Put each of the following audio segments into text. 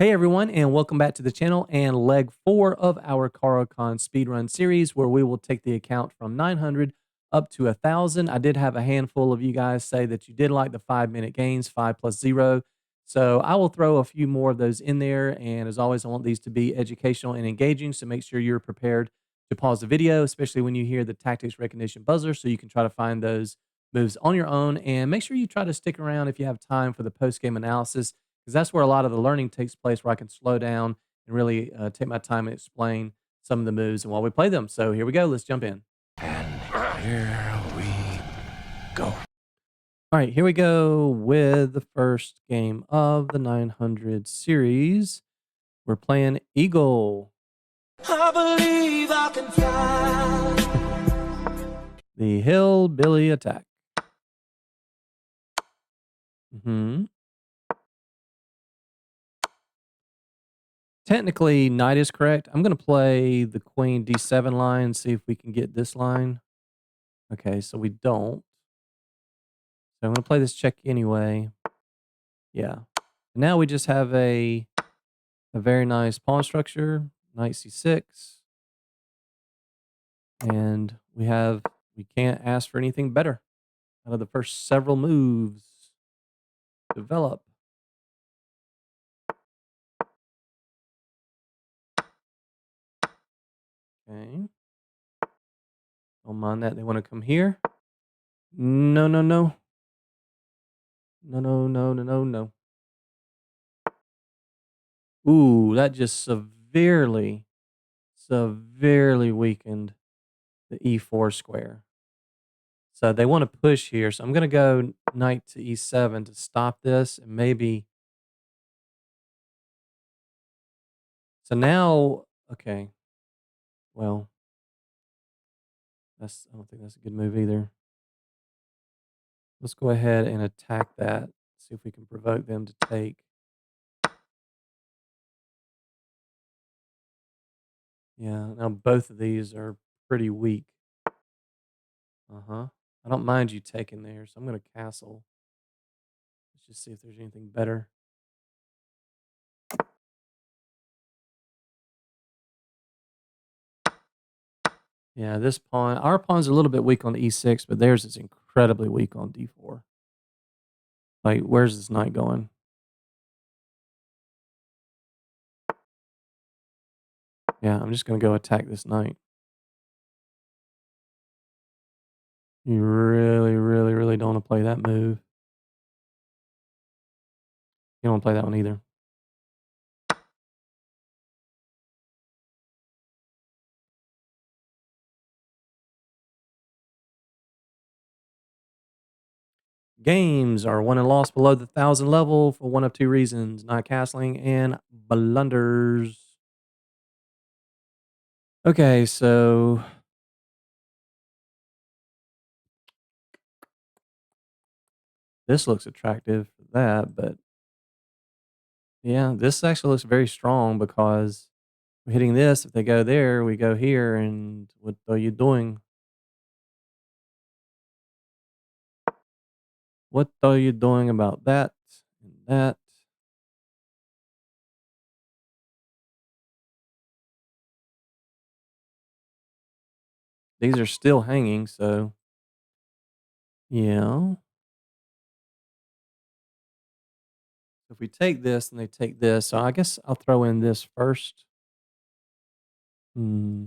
Hey everyone, and welcome back to the channel and leg 4 of our Caro-Kann speedrun series where we will take the account from 900 up to 1,000. I did have a handful of you guys say that you did like the 5-minute games, 5 plus 0. So I will throw a few more of those in there. And as always, I want these to be educational and engaging. So make sure you're prepared to pause the video, especially when you hear the tactics recognition buzzer, so you can try to find those moves on your own. And make sure you try to stick around if you have time for the post game analysis because that's where a lot of the learning takes place, where I can slow down and really take my time and explain some of the moves and while we play them. So here we go. Let's jump in. And here we go. All right, here we go with the first game of the 900 series. We're playing Eagle. I believe I can fly. The Hillbilly Attack. Technically, knight is correct. I'm going to play the queen d7 line, see if we can get this line. Okay, so we don't. So I'm going to play this check anyway. Yeah. Now we just have a very nice pawn structure, knight c6. And we can't ask for anything better out of the first several moves. Develop. Okay. Don't mind that. They want to come here. No, no, no. No, no, no, no, no, no. Ooh, that just severely weakened the e4 square. So they want to push here. So I'm going to go knight to e7 to stop this and maybe. So now, okay. Well, I don't think that's a good move either. Let's go ahead and attack that. See if we can provoke them to take. Yeah, now both of these are pretty weak. Uh-huh. I don't mind you taking there, so I'm going to castle. Let's just see if there's anything better. Yeah, this pawn, our pawn's a little bit weak on e6, but theirs is incredibly weak on d4. Like, where's this knight going? Yeah, I'm just going to go attack this knight. You really, really, really don't want to play that move. You don't want to play that one either. Games are won and lost below the 1,000 level for one of two reasons: not castling and blunders. Okay, so this looks attractive for that, but yeah, this actually looks very strong because we're hitting this. If they go there, we go here, and what are you doing? What are you doing about that and that? These are still hanging, so yeah. If we take this and they take this, so I guess I'll throw in this first. Hmm.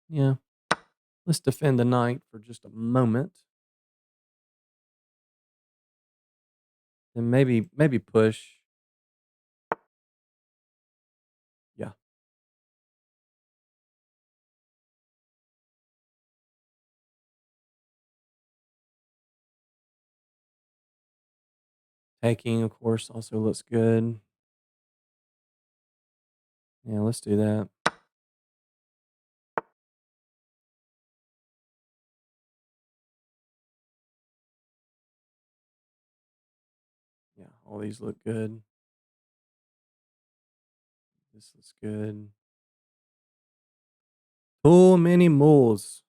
Yeah. Let's defend the knight for just a moment. And maybe push. Yeah. Taking, of course, also looks good. Yeah, let's do that. Yeah, all these look good. This looks good. Too many moves.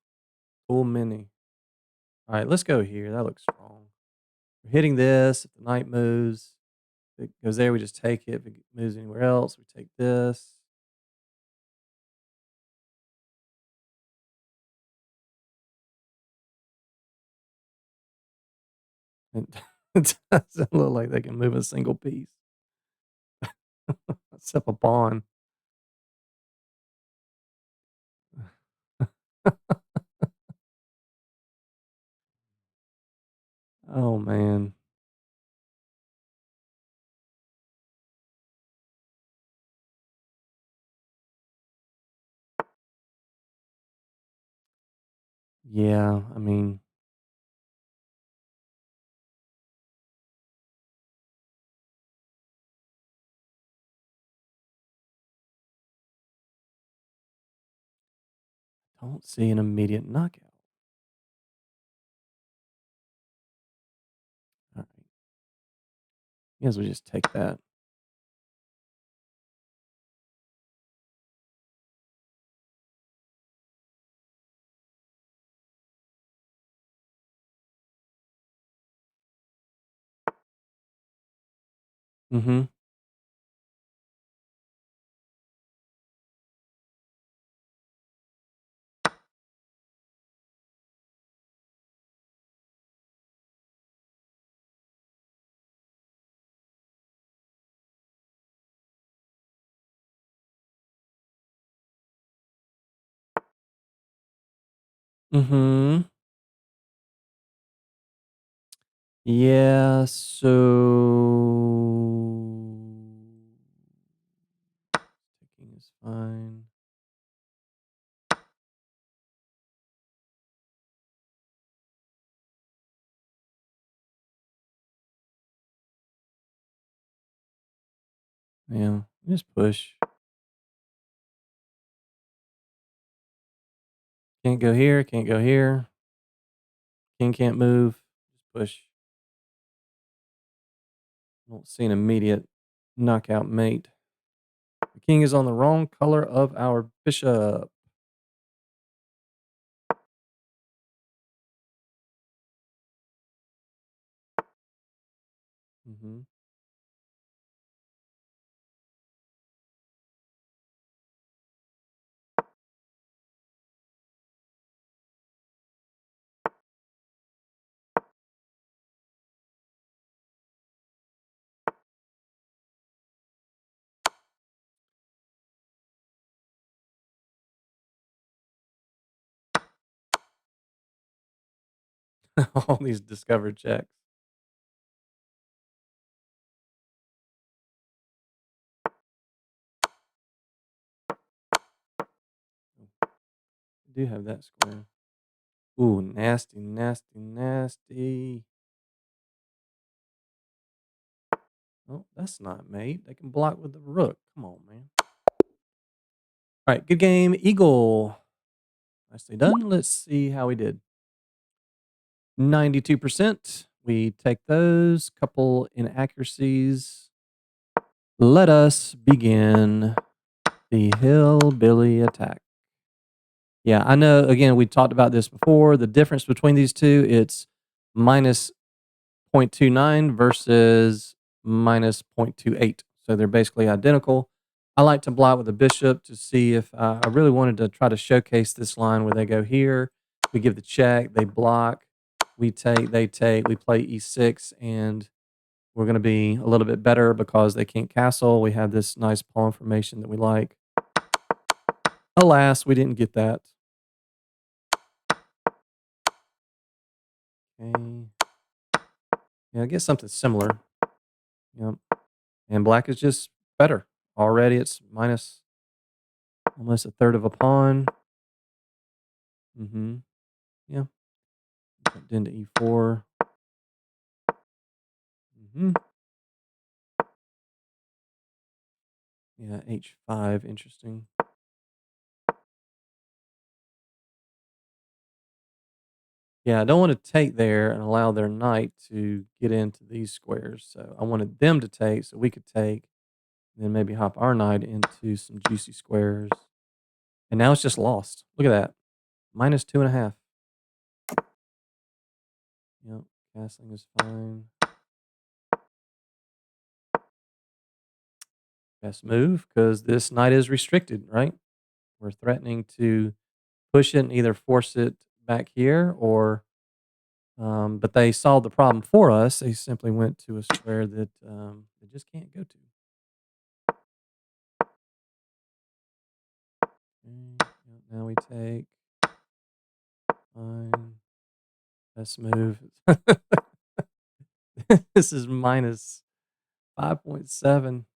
Too many. All right, let's go here. That looks strong. We're hitting this. If the knight moves, if it goes there, we just take it. If it moves anywhere else, we take this. It it doesn't look like they can move a single piece except a pawn. Oh, man. Yeah, I mean, don't see an immediate knockout. Alright, guess we just take that. Mhm. Mhm. Yeah, taking is fine. Yeah, just push. Can't go here, can't go here. King can't move. Just push. Don't see an immediate knockout mate. The king is on the wrong color of our bishop. Mhm. All these discovered checks. I do have that square. Ooh, nasty, nasty, nasty. Oh, that's not mate. They can block with the rook. Come on, man. All right, good game. Eagle. Nicely done. Let's see how we did. 92%. We take those. Couple inaccuracies. Let us begin the hillbilly attack. Yeah, I know. Again, we talked about this before. The difference between these two, it's minus 0.29 versus minus 0.28. So they're basically identical. I like to block with a bishop to see if I really wanted to try to showcase this line where they go here. We give the check, they block, we take, they take, we play e6, and we're going to be a little bit better because they can't castle. We have this nice pawn formation that we like. Alas, we didn't get that. Okay. Yeah, get something similar. Yep. And black is just better. Already it's minus almost a third of a pawn. Mhm. Yeah. Jumped into e4. Mhm. Yeah, h5. Interesting. Yeah, I don't want to take there and allow their knight to get into these squares. So I wanted them to take so we could take, and then maybe hop our knight into some juicy squares. And now it's just lost. Look at that. Minus 2.5. Yep. Castling is fine. Best move because this knight is restricted, right? We're threatening to push it and either force it back here or, but they solved the problem for us. They simply went to a square that they just can't go to. Okay, yeah, now we take fine. Best move. This is minus 5.7.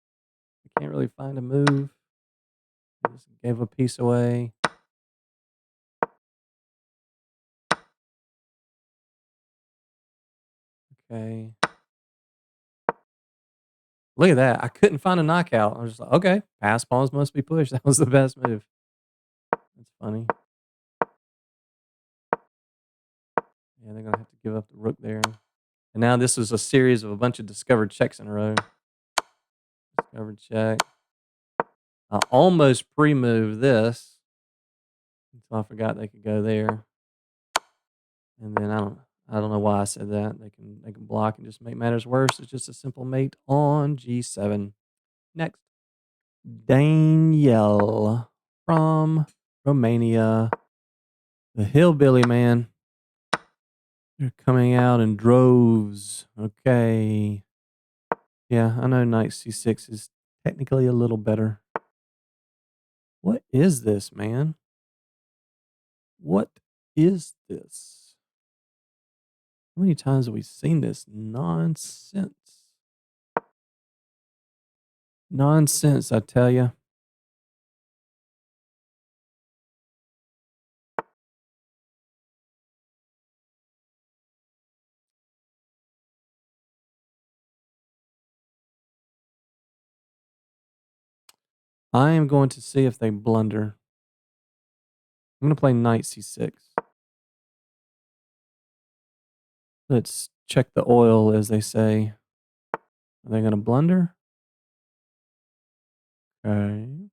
I can't really find a move. Just gave a piece away. Okay. Look at that. I couldn't find a knockout. I was just like, okay, pass pawns must be pushed. That was the best move. That's funny. Yeah, they're gonna have to give up the rook there. And now this is a series of a bunch of discovered checks in a row. Discovered check. I almost pre-moved this until I forgot they could go there. And then I don't know why I said that. They can block and just make matters worse. It's just a simple mate on G7. Next. Danielle from Romania. The hillbilly man. They're coming out in droves. Okay. Yeah, I know knight c6 is technically a little better. What is this, man? What is this? How many times have we seen this nonsense? Nonsense, I tell you. I am going to see if they blunder. I'm going to play knight c6. Let's check the oil, as they say. Are they going to blunder? Okay. I'm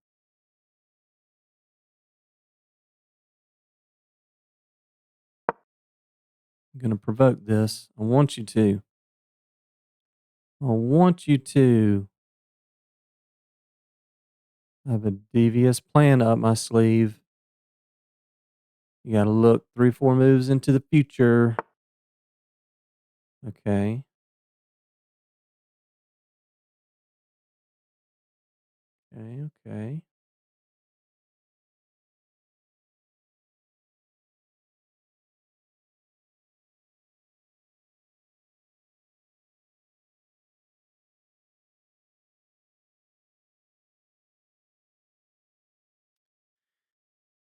going to provoke this. I want you to. I want you to. I have a devious plan up my sleeve. You got to look 3, 4 moves into the future. Okay. Okay. Okay.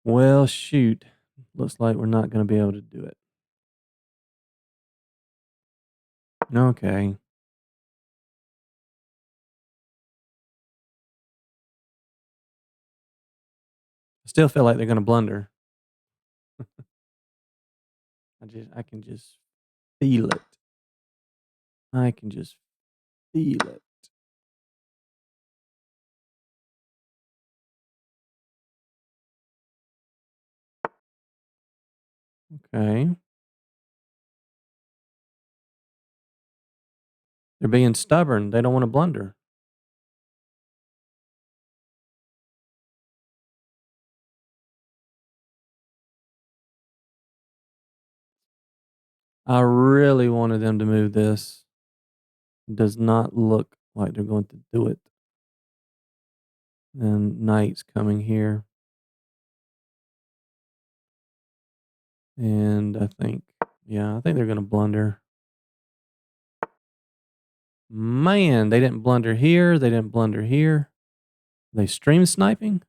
Well, shoot. Looks like we're not going to be able to do it. Okay. I still feel like they're going to blunder. I can just feel it. I can just feel it. Okay. They're being stubborn. They don't want to blunder. I really wanted them to move this. It does not look like they're going to do it. And knight's coming here. And I think they're going to blunder. Man, they didn't blunder here. They didn't blunder here. They stream sniping?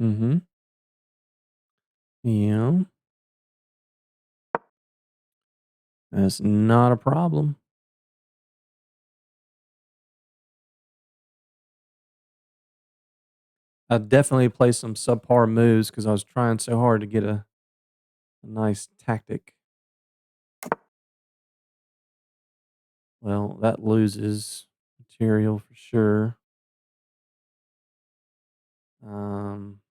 Mm-hmm. Yeah. That's not a problem. I definitely play some subpar moves because I was trying so hard to get a nice tactic. Well, that loses material for sure. Um,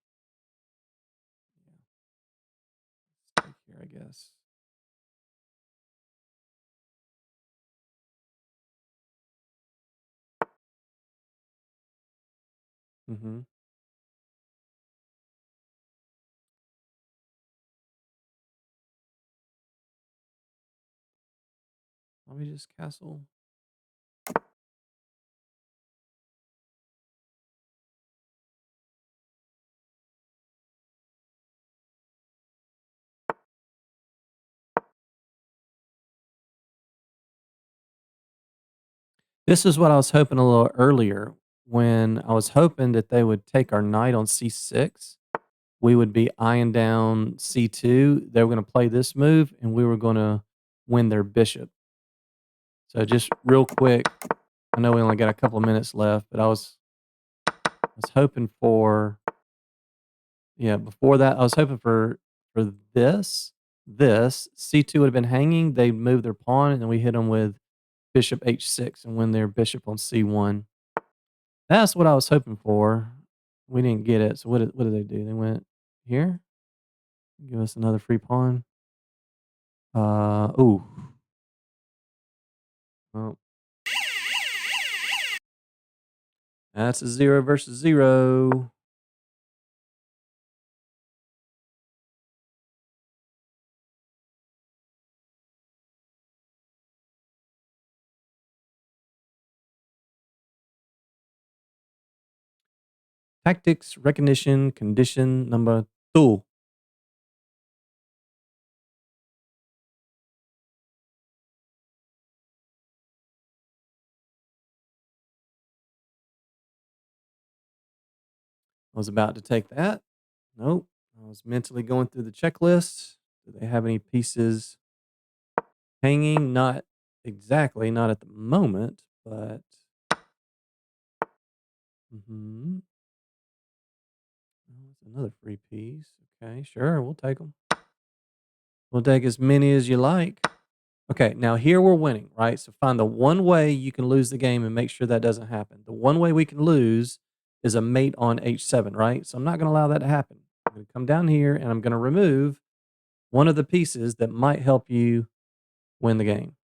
let's take here, I guess. Mhm. Let me just castle. This is what I was hoping a little earlier when I was hoping that they would take our knight on C6. We would be eyeing down C2. They were gonna play this move, and we were gonna win their bishop. So just real quick, I know we only got a couple of minutes left, but I was hoping for yeah, before that, I was hoping for this. C2 would have been hanging, they moved their pawn, and then we hit them with bishop H6 and win their bishop on C1. That's what I was hoping for. We didn't get it, so what did they do? They went here? Give us another free pawn. Ooh. Well, that's a 0 versus 0. Tactics, recognition, condition number 2. I was about to take that. Nope. I was mentally going through the checklist. Do they have any pieces hanging? Not exactly, not at the moment, but mhm. Oh, that's another free piece. Okay, sure, we'll take them. We'll take as many as you like. Okay, now here we're winning, right? So find the one way you can lose the game and make sure that doesn't happen. The one way we can lose is a mate on H7, right? So I'm not going to allow that to happen. I'm going to come down here and I'm going to remove one of the pieces that might help you win the game.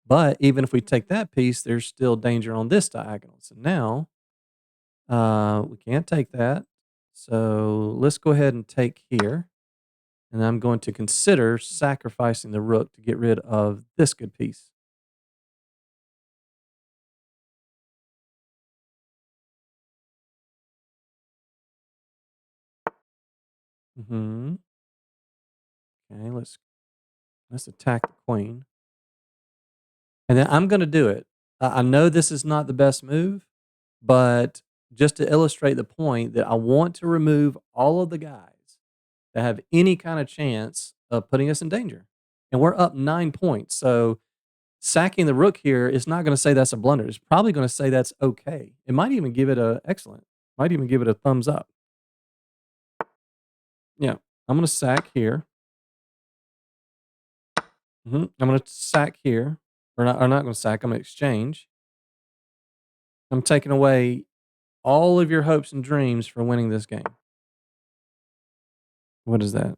But even if we take that piece, there's still danger on this diagonal. So now we can't take that. So let's go ahead and take here. And I'm going to consider sacrificing the rook to get rid of this good piece. Hmm. Okay, let's attack the queen. And then I'm going to do it. I know this is not the best move, but just to illustrate the point that I want to remove all of the guys that have any kind of chance of putting us in danger. And we're up 9 points. So sacking the rook here is not going to say that's a blunder. It's probably going to say that's okay. It might even give it a excellent. Might even give it a thumbs up. Yeah. I'm going to sack here. I'm going to sack here. Or not going to sack. I'm going to exchange. I'm taking away all of your hopes and dreams for winning this game. What is that?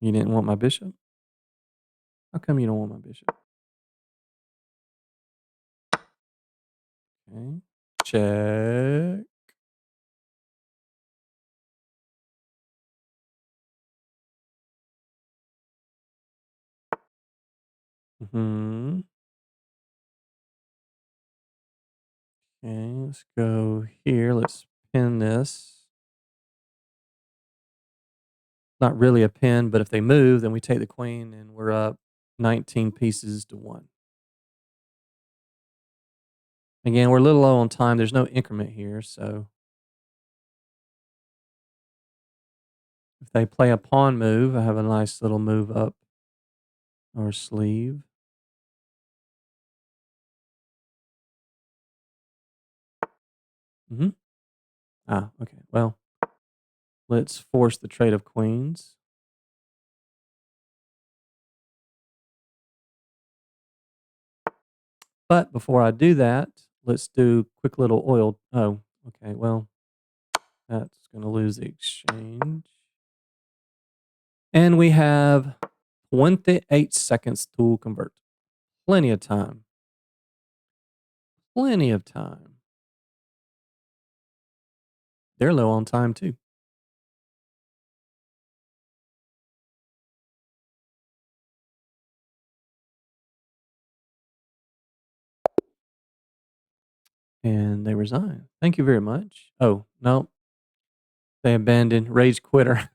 You didn't want my bishop? How come you don't want my bishop? Okay. Check. Hmm. Okay, let's go here. Let's pin this. Not really a pin, but if they move, then we take the queen and we're up 19 pieces to 1. Again, we're a little low on time. There's no increment here, so if they play a pawn move, I have a nice little move up our sleeve. Mhm. Okay. Well, let's force the trade of queens. But before I do that, let's do quick little oil. Oh, okay. Well, that's going to lose the exchange. And we have 28 seconds to convert. Plenty of time. Plenty of time. They're low on time too. And they resign. Thank you very much. Oh, no. They abandoned. Rage quitter.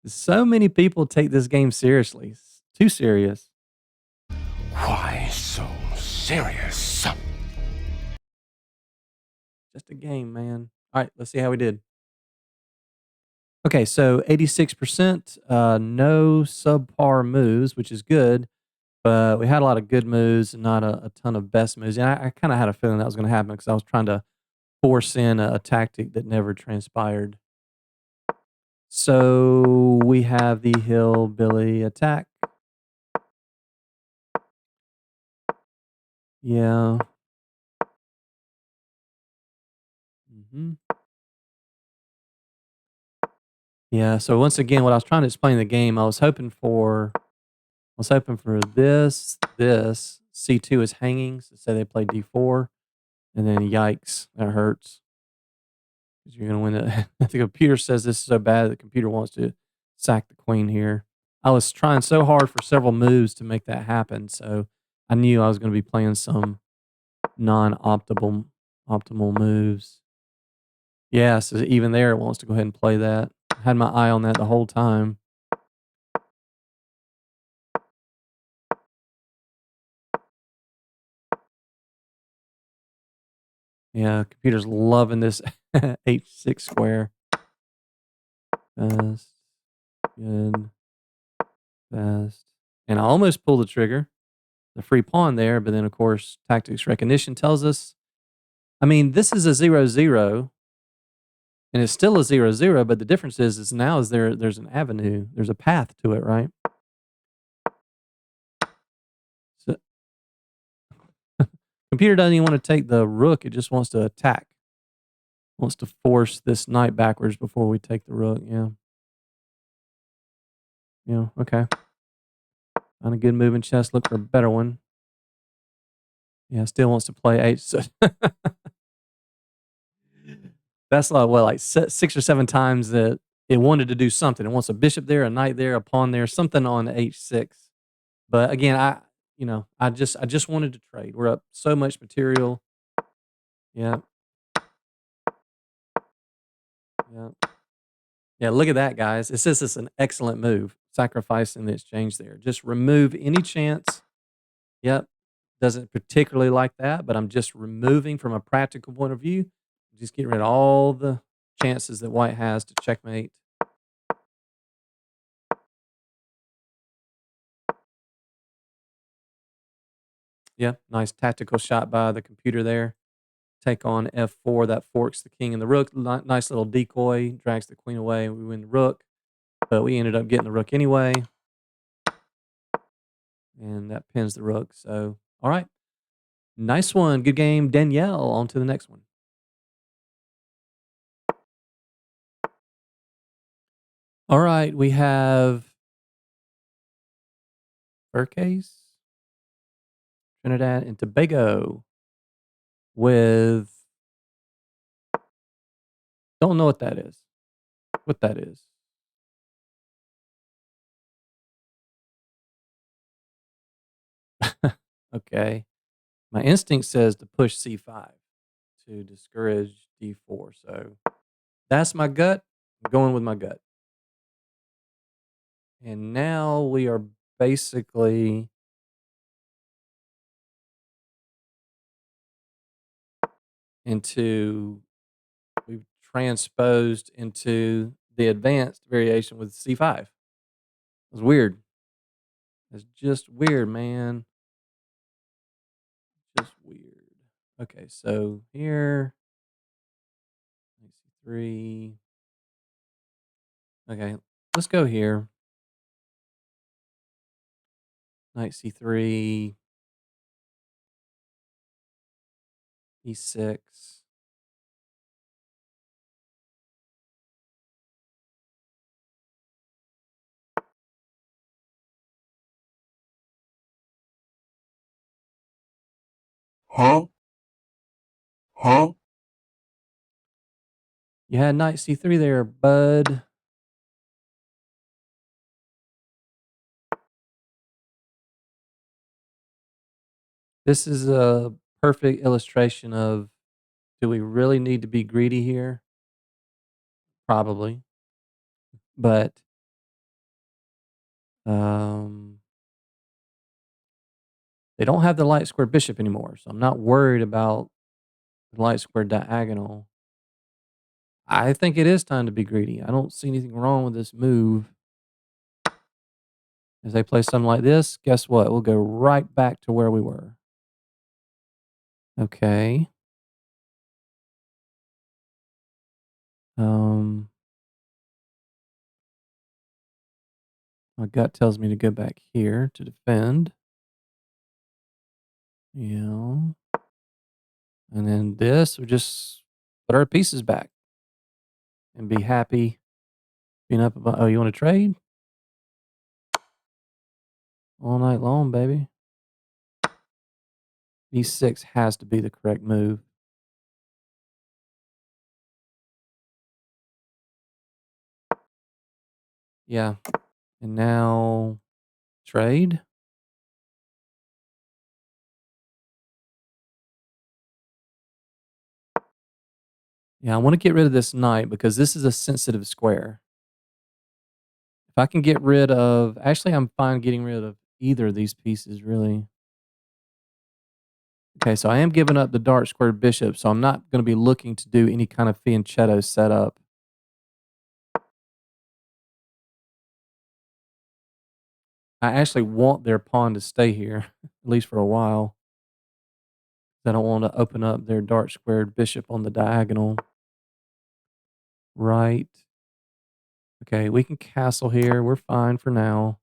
So many people take this game seriously. Too serious. Why so serious? Just a game, man. All right, let's see how we did. Okay, so 86%, no subpar moves, which is good, but we had a lot of good moves and not a ton of best moves. And I kind of had a feeling that was going to happen because I was trying to force in a tactic that never transpired. So we have the hillbilly attack. Yeah. hmm Yeah. So once again, what I was trying to explain in the game, I was hoping for this. C2 is hanging. So say they play D4, and then yikes, that hurts. 'Cause you're gonna win it. The computer says this is so bad the computer wants to sack the queen here. I was trying so hard for several moves to make that happen, so I knew I was gonna be playing some non-optimal moves. Yeah, so even there it wants to go ahead and play that. I had my eye on that the whole time. Yeah, computer's loving this H6 square. Fast, good, fast. And I almost pulled the trigger, the free pawn there, but then of course tactics recognition tells us. I mean, this is a 0-0, and it's still a 0-0, but the difference is now is there's an avenue, there's a path to it, right? So computer doesn't even want to take the rook, it just wants to attack. Wants to force this knight backwards before we take the rook. Yeah. Yeah. Okay. Find a good move in chess. Look for a better one. Yeah. Still wants to play H. So that's like what, like 6 or 7 times that it wanted to do something. It wants a bishop there, a knight there, a pawn there, something on H6. But again, I just wanted to trade. We're up so much material. Yeah. Yeah. Yeah. Look at that, guys. It says it's an excellent move. Sacrificing the exchange there. Just remove any chance. Yep. Doesn't particularly like that, but I'm just removing from a practical point of view, just getting rid of all the chances that white has to checkmate. Yeah, nice tactical shot by the computer there. Take on F4, that forks the king and the rook. Nice little decoy, drags the queen away. We win the rook, but we ended up getting the rook anyway, and that pins the rook. So, all right, nice one, good game, Danielle. On to the next one. All right, we have Burkes, Trinidad and Tobago with don't know what that is. What that is. Okay. My instinct says to push C5 to discourage D4. So that's my gut. I'm going with my gut. And now we are basically into, we've transposed into the advanced variation with C5. It was weird. It's just weird, man. Just weird. Okay, so here, C3. Okay, let's go here. Knight C3. E6. Huh? Huh? You had knight C3 there, bud. This is a perfect illustration of, do we really need to be greedy here? Probably. But um, they don't have the light square bishop anymore, so I'm not worried about the light square diagonal. I think it is time to be greedy. I don't see anything wrong with this move. As they play something like this, guess what? We'll go right back to where we were. Okay. Um, my gut tells me to go back here to defend. Yeah. And then this, we just put our pieces back and be happy being up about. Oh, you want to trade? All night long, baby. E6 has to be the correct move. Yeah. And now trade. Yeah, I want to get rid of this knight because this is a sensitive square. If I can get rid of, actually, I'm fine getting rid of either of these pieces, really. Okay, so I am giving up the dark squared bishop, so I'm not going to be looking to do any kind of fianchetto setup. I actually want their pawn to stay here, at least for a while. I don't want to open up their dark squared bishop on the diagonal. Right. Okay, we can castle here. We're fine for now.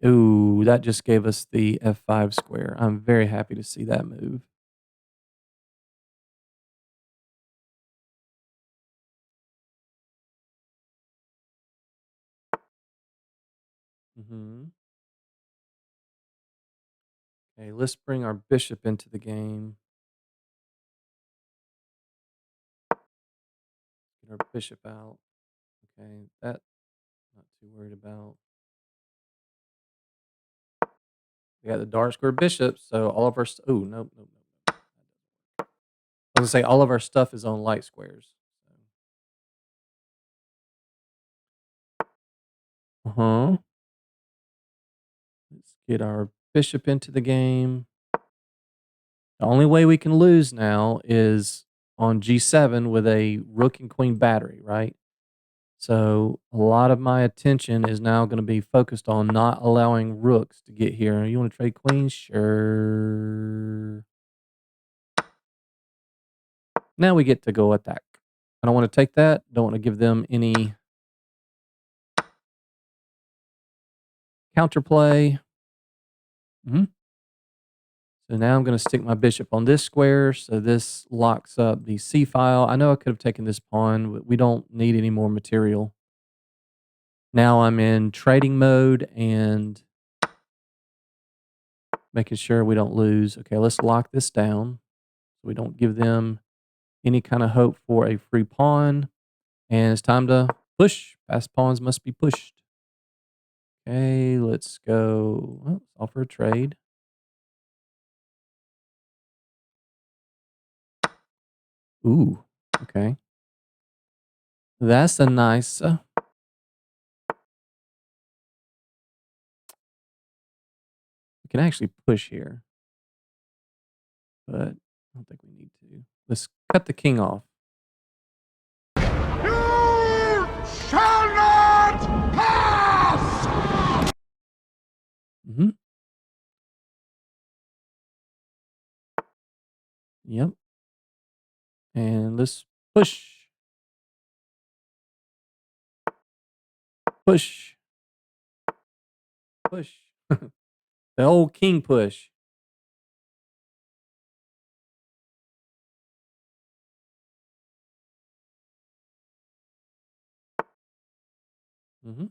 Ooh, that just gave us the F5 square. I'm very happy to see that move. Mhm. Okay, let's bring our bishop into the game. Get our bishop out. Okay, that not too worried about. We got the dark square bishop, so all of our oh nope, nope, nope. I was gonna say all of our stuff is on light squares. Uh-huh. Let's get our bishop into the game. The only way we can lose now is on G7 with a rook and queen battery, right? So a lot of my attention is now going to be focused on not allowing rooks to get here. You want to trade queens? Sure. Now we get to go attack. I don't want to take that. Don't want to give them any counterplay. Hmm. So now I'm going to stick my bishop on this square. So this locks up the C file. I know I could have taken this pawn, but we don't need any more material. Now I'm in trading mode and making sure we don't lose. Okay, let's lock this down so we don't give them any kind of hope for a free pawn. And it's time to push. Fast pawns must be pushed. Okay, let's go. Well, let's offer a trade. Ooh, okay. That's a nice. We can actually push here, but I don't think we need to. Let's cut the king off. You shall not pass! Hmm. Yep. And let's push. Push. Push. The old king push. Mhm.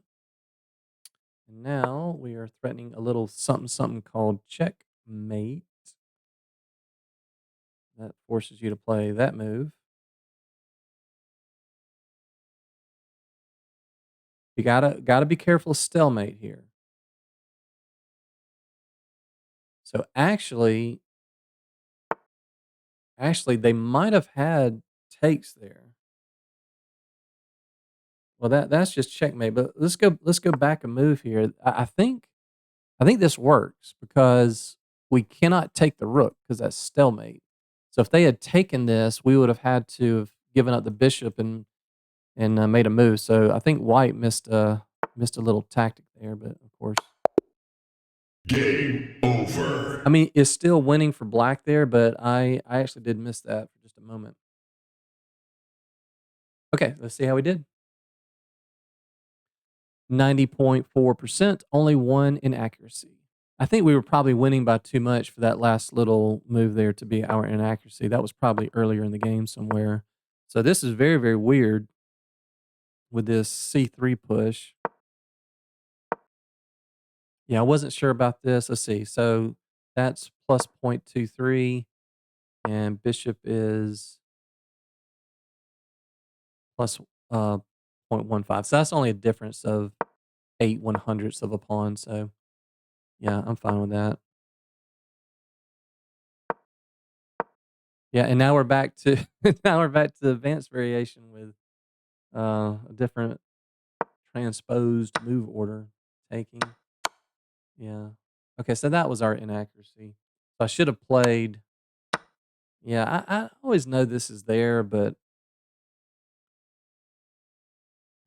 And now we are threatening a little something something called checkmate. That forces you to play that move. You gotta be careful of stalemate here. So actually, they might have had takes there. Well, that's just checkmate. But let's go back a move here. I think this works because we cannot take the rook because that's stalemate. So if they had taken this, we would have had to have given up the bishop and made a move. So I think white missed a little tactic there, but of course, Game I over. mean, it's still winning for black there, but I actually did miss that for just a moment. Okay, let's see how we did. 90.4%, only one inaccuracy. I think we were probably winning by too much for that last little move there to be our inaccuracy. That was probably earlier in the game somewhere. So this is very, very weird with this C3 push. Yeah, I wasn't sure about this. Let's see. So that's plus 0.23 and bishop is plus 0.15. So that's only a difference of 8/100ths of a pawn. So yeah, I'm fine with that. Yeah, and now we're back to now we're back to the advanced variation with a different transposed move order taking. Yeah. Okay, so that was our inaccuracy. So I should have played. Yeah, I always know this is there, but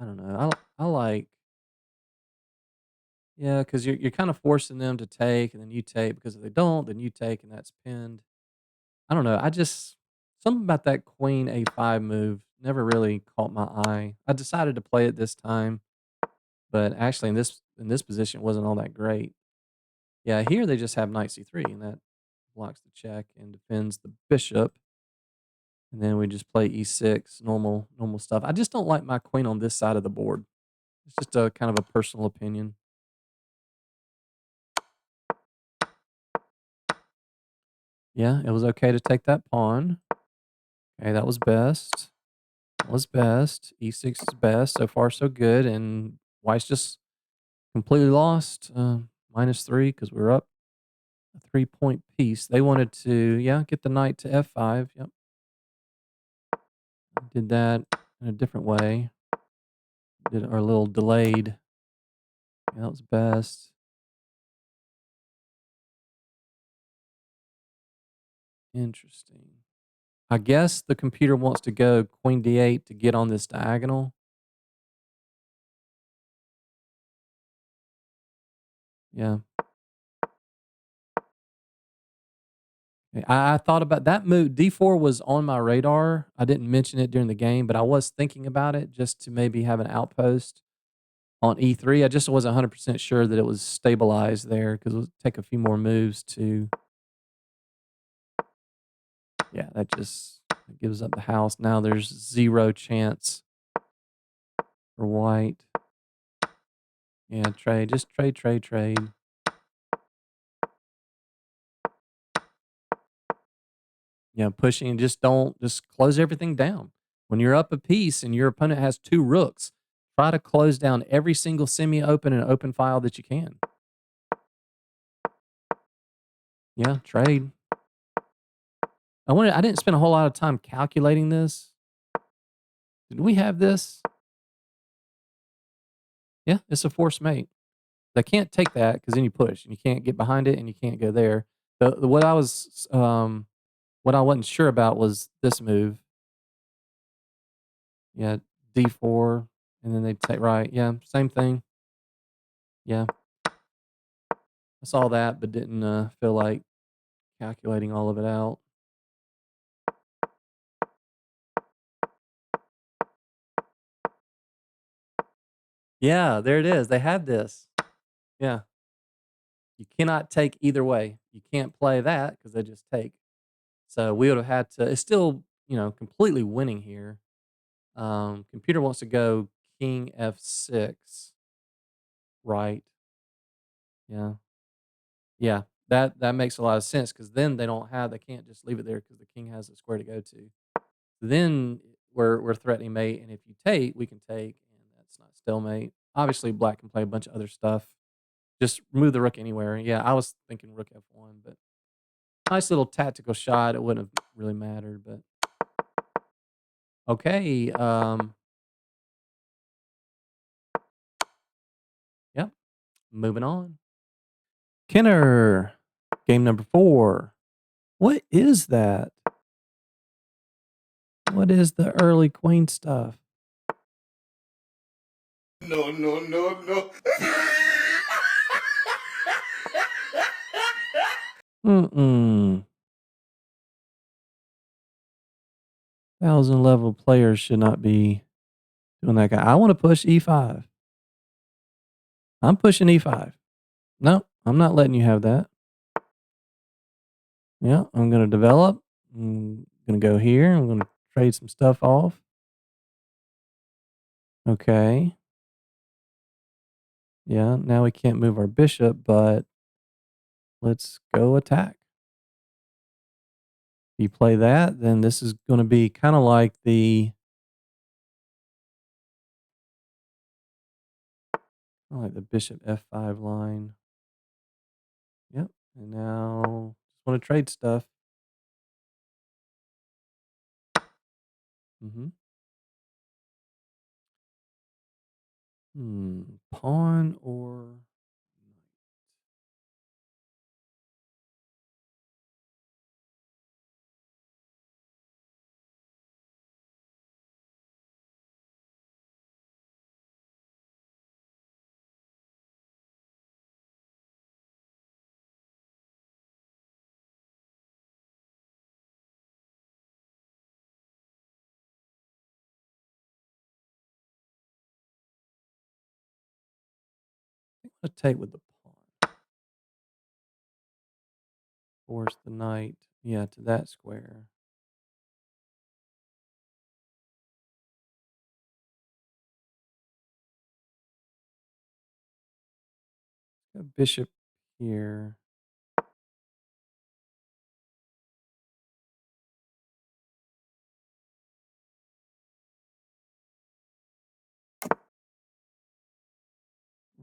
I don't know. I like yeah, because you're kind of forcing them to take, and then you take because if they don't, then you take, and that's pinned. I don't know. I just something about that queen a5 move never really caught my eye. I decided to play it this time, but actually in this position it wasn't all that great. Yeah, here they just have knight c3, and that blocks the check and defends the bishop. And then we just play e6, normal stuff. I just don't like my queen on this side of the board. It's just a kind of a personal opinion. Yeah, it was okay to take that pawn. Okay, that was best. That was best. E6 is best. So far, so good. And white's just completely lost. -3 because we're up a 3-point piece. They wanted to, yeah, get the knight to f5. Yep. Did that in a different way. Did our little delayed. Yeah, that was best. Interesting. I guess the computer wants to go queen d8 to get on this diagonal. Yeah. I thought about that move. D4 was on my radar. I didn't mention it during the game, but I was thinking about it just to maybe have an outpost on E3. I just wasn't 100% sure that it was stabilized there because it would take a few more moves to, yeah, that just gives up the house. Now there's zero chance for white. Yeah, trade. Just trade, trade, trade. You know, pushing, just don't, just close everything down. When you're up a piece and your opponent has two rooks, try to close down every single semi-open and open file that you can. Yeah, trade. I didn't spend a whole lot of time calculating this. Did we have this? Yeah, it's a force mate. They can't take that because then you push and you can't get behind it and you can't go there. What I wasn't sure about was this move. Yeah, D4, and then they take right. Yeah, same thing. Yeah, I saw that, but didn't feel like calculating all of it out. Yeah, there it is. They had this. Yeah, you cannot take either way. You can't play that because they just take. So we would have had to. It's still completely winning here. Computer wants to go king f6. Right. Yeah. Yeah. That makes a lot of sense because then they can't just leave it there because the king has a square to go to. Then we're threatening mate, and if you take, we can take, and that's not stalemate. Obviously, black can play a bunch of other stuff. Just move the rook anywhere. Yeah, I was thinking rook F1, but nice little tactical shot. It wouldn't have really mattered, but okay. Yep. Moving on. Kenner, game number 4. What is that? What is the early queen stuff? No, no, no, no. Mm-mm. 1,000 level players should not be doing that guy. I want to push E5. I'm pushing E5. No, I'm not letting you have that. Yeah, I'm going to develop. I'm going to go here. I'm going to trade some stuff off. Okay. Yeah, now we can't move our bishop, but let's go attack. If you play that, then this is going to be kind of like the bishop F5 line. Yep. And now just want to trade stuff. Mm-hmm. Pawn or I take with the pawn. Force the knight, yeah, to that square. Got bishop here.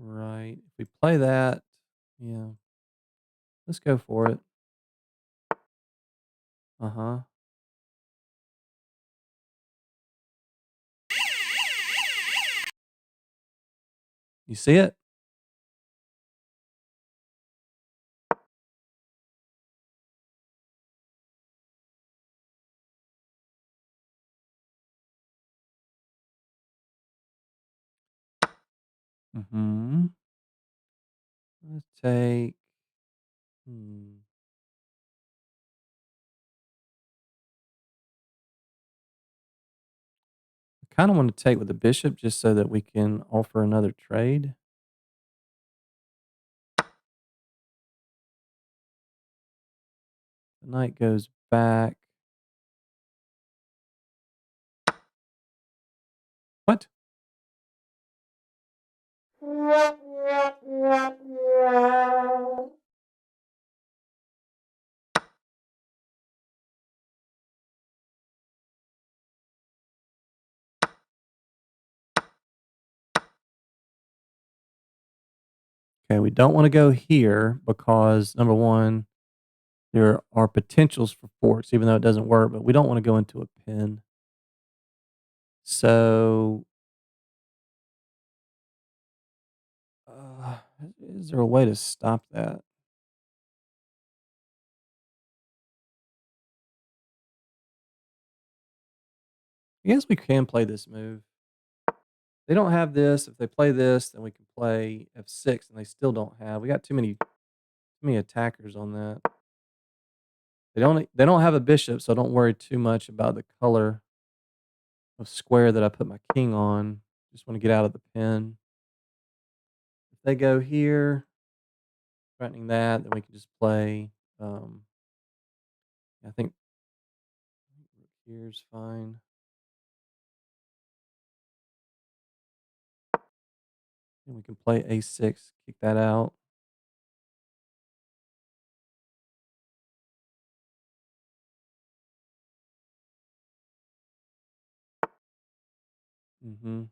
Right. If we play that, yeah, let's go for it. Uh-huh. You see it? Mhm. Let's take hmm. I kinda wanna take with the bishop just so that we can offer another trade. The knight goes back. What? Okay, we don't wanna go here because, number 1, there are potentials for forks even though it doesn't work, but we don't wanna go into a pin. So, uh, is there a way to stop that? I guess we can play this move. They don't have this. If they play this, then we can play F6, and they still don't have. We got too many attackers on that. They don't have a bishop, so don't worry too much about the color of square that I put my king on. Just want to get out of the pin. If they go here, threatening that, then we can just play. Um, I think here's fine. And we can play a6, kick that out. Mhm.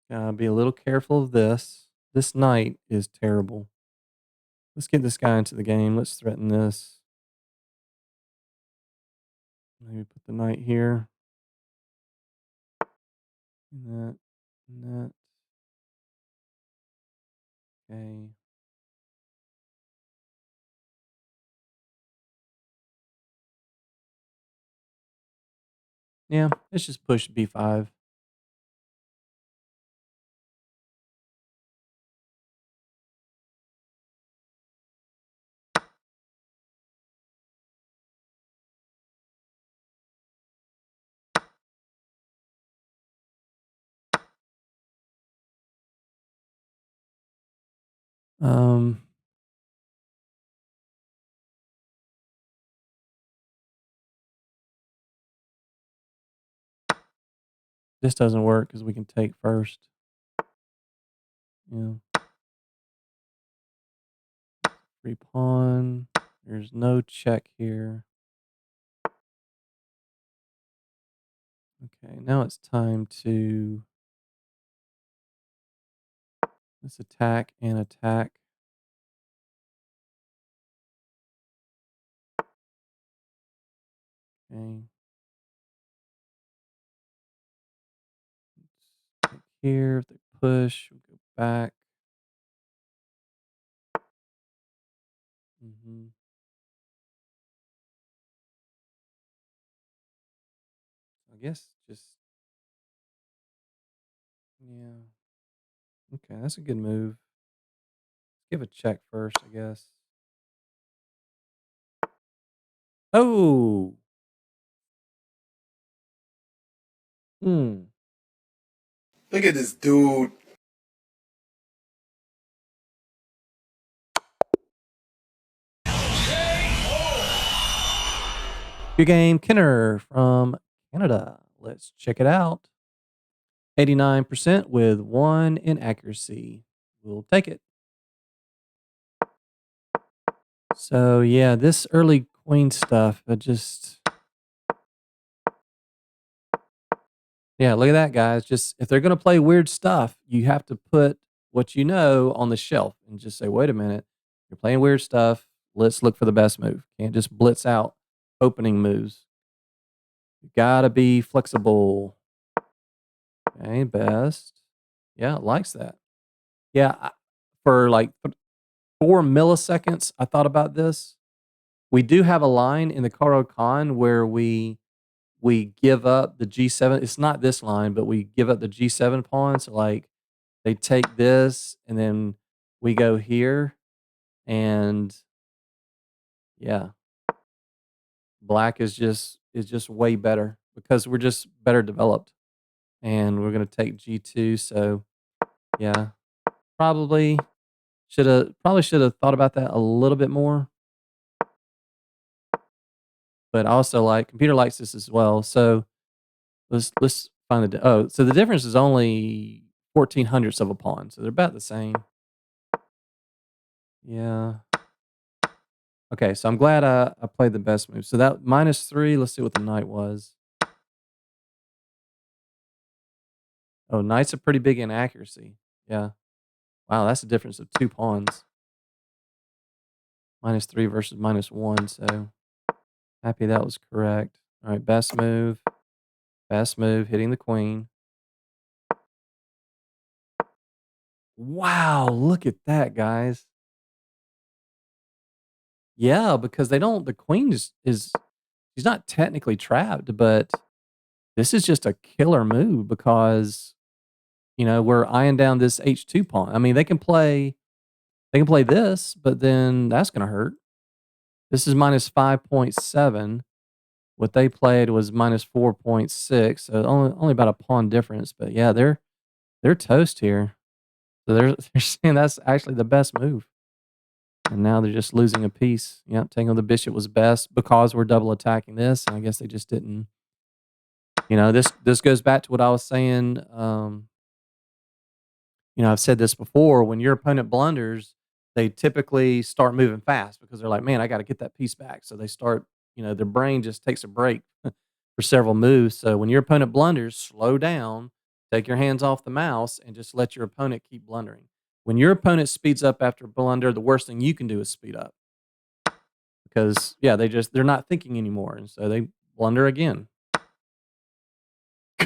Gotta be a little careful of this. This knight is terrible. Let's get this guy into the game. Let's threaten this. Maybe put the knight here. And that. And that. Okay. Yeah, let's just push b5. Um, this doesn't work because we can take first. Yeah. Free pawn. There's no check here. Okay, now it's time to let's attack and attack. Okay. Let's take here. If they push, we'll go back. Hmm. I guess just yeah. Okay, that's a good move. Give a check first, I guess. Oh. Hmm. Look at this dude. Good game, Kenner from Canada. Let's check it out. 89% with 1 inaccuracy. We'll take it. So, yeah, this early queen stuff, yeah, look at that, guys. Just if they're going to play weird stuff, you have to put what you know on the shelf and just say, wait a minute, you're playing weird stuff. Let's look for the best move. Can't just blitz out opening moves. You got to be flexible. Okay, best. Yeah, it likes that. Yeah, for like 4 milliseconds, I thought about this. We do have a line in the Caro-Kann where we give up the G7. It's not this line, but we give up the G7 pawn. So like they take this and then we go here and yeah, black is just way better because we're just better developed and we're going to take G2. So yeah, probably should have thought about that a little bit more. But also like computer likes this as well. So let's find so the difference is only 14 hundredths of a pawn, so they're about the same. Yeah. Okay, so I'm glad I played the best move. So that -3, let's see what the knight was. Oh, knight's a pretty big inaccuracy. Yeah. Wow, that's a difference of 2 pawns. -3 versus -1, so happy that was correct. All right, best move. Best move, hitting the queen. Wow, look at that, guys. Yeah, because they don't the queen is she's not technically trapped, but this is just a killer move because, we're eyeing down this H2 pawn. I mean, they can play this, but then that's gonna hurt. This is -5.7. What they played was -4.6, so only about a pawn difference, but yeah, they're toast here. So they're they're saying that's actually the best move. And now they're just losing a piece. Yep, taking on the bishop was best because we're double attacking this, and I guess they just didn't. This goes back to what I was saying. I've said this before. When your opponent blunders, they typically start moving fast because they're like, "Man, I got to get that piece back." So they start. Their brain just takes a break for several moves. So when your opponent blunders, slow down, take your hands off the mouse, and just let your opponent keep blundering. When your opponent speeds up after a blunder, the worst thing you can do is speed up because yeah, they're not thinking anymore, and so they blunder again.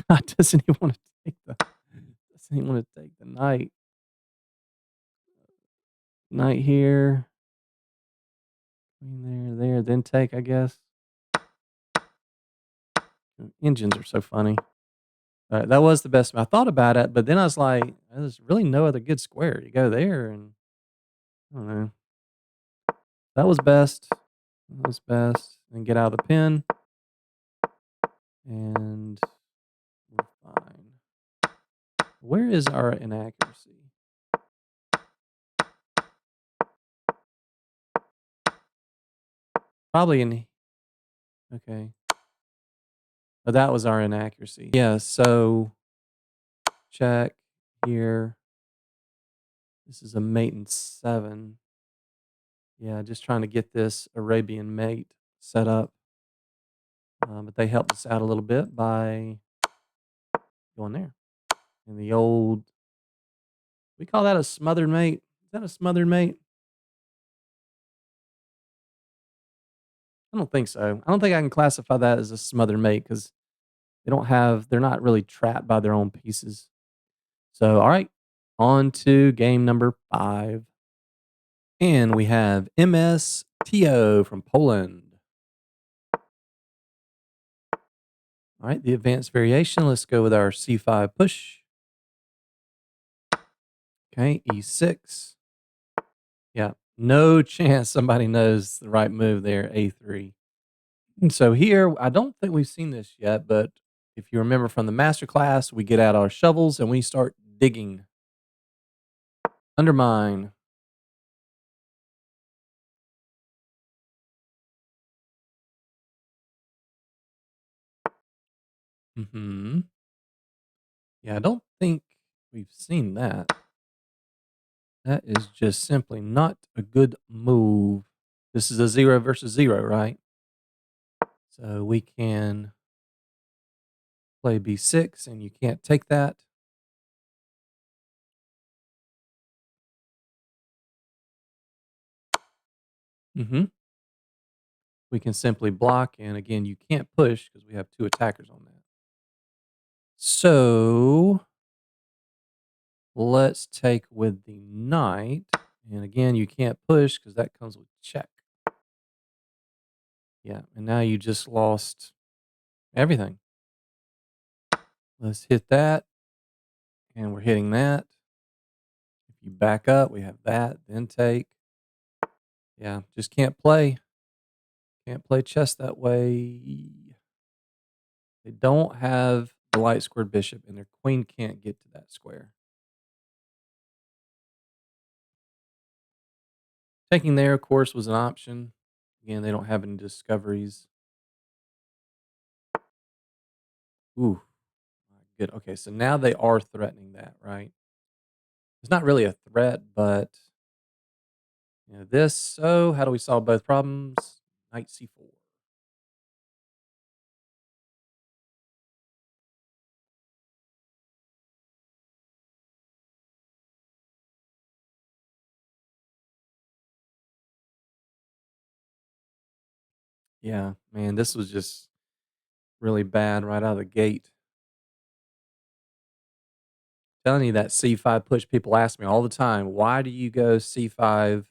God, doesn't he want to take the? Doesn't he want to take the knight? Knight here, queen there, then take, I guess. Engines are so funny. That was the best. I thought about it, but then I was like, there's really no other good square. You go there, and I don't know. That was best. That was best. And get out of the pin, and we're fine. Where is our inaccuracy? Probably in. Okay. Oh, that was our inaccuracy. Yeah. So check here. This is a mate in 7. Yeah, just trying to get this Arabian mate set up. But they helped us out a little bit by going there. And the old, we call that a smothered mate. Is that a smothered mate? I don't think so. I don't think I can classify that as a smothered mate because they're not really trapped by their own pieces. So, all right, on to game number 5. And we have MSTO from Poland. All right, the advanced variation. Let's go with our C5 push. Okay, E6. Yeah, no chance somebody knows the right move there, A3. And so here, I don't think we've seen this yet, but if you remember from the master class, we get out our shovels and we start digging. Undermine. Hmm. Yeah, I don't think we've seen that. That is just simply not a good move. This is a 0 versus 0, right? So we can play B6, and you can't take that. Hmm. We can simply block, and again, you can't push because we have 2 attackers on that. So let's take with the knight, and again, you can't push because that comes with check. Yeah, and now you just lost everything. Let's hit that, and we're hitting that. If you back up, we have that, then take. Yeah, just can't play. Can't play chess that way. They don't have the light squared bishop, and their queen can't get to that square. Taking there, of course, was an option. Again, they don't have any discoveries. Ooh, good. Okay, so now they are threatening that, right? It's not really a threat, but this. So, how do we solve both problems? Knight C4. Yeah, man, this was just really bad right out of the gate. Telling you that C5 push, people ask me all the time, why do you go C5,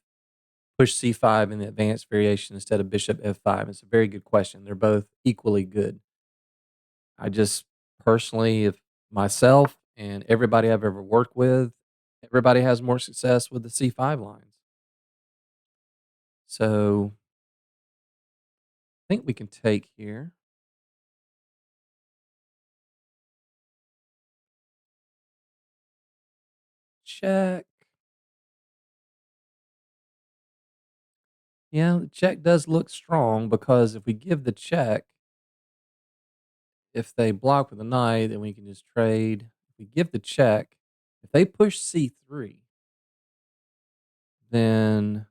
push C5 in the advanced variation instead of bishop F5? It's a very good question. They're both equally good. I just personally, if myself and everybody I've ever worked with, everybody has more success with the C5 lines. So I think we can take here. Check. Yeah, the check does look strong because if we give the check, if they block with a knight, then we can just trade. If we give the check, if they push C3, then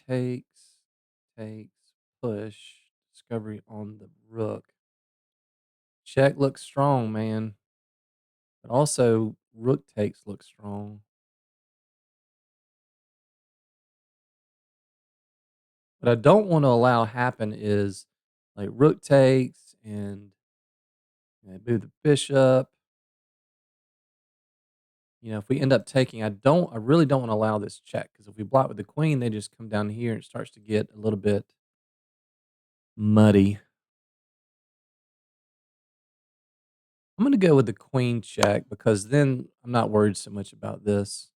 takes, takes, push, discovery on the rook. Check looks strong, man. But also, rook takes looks strong. What I don't want to allow happen is like rook takes and move the bishop. If we end up taking, I really don't want to allow this check because if we block with the queen, they just come down here and it starts to get a little bit muddy. I'm going to go with the queen check because then I'm not worried so much about this.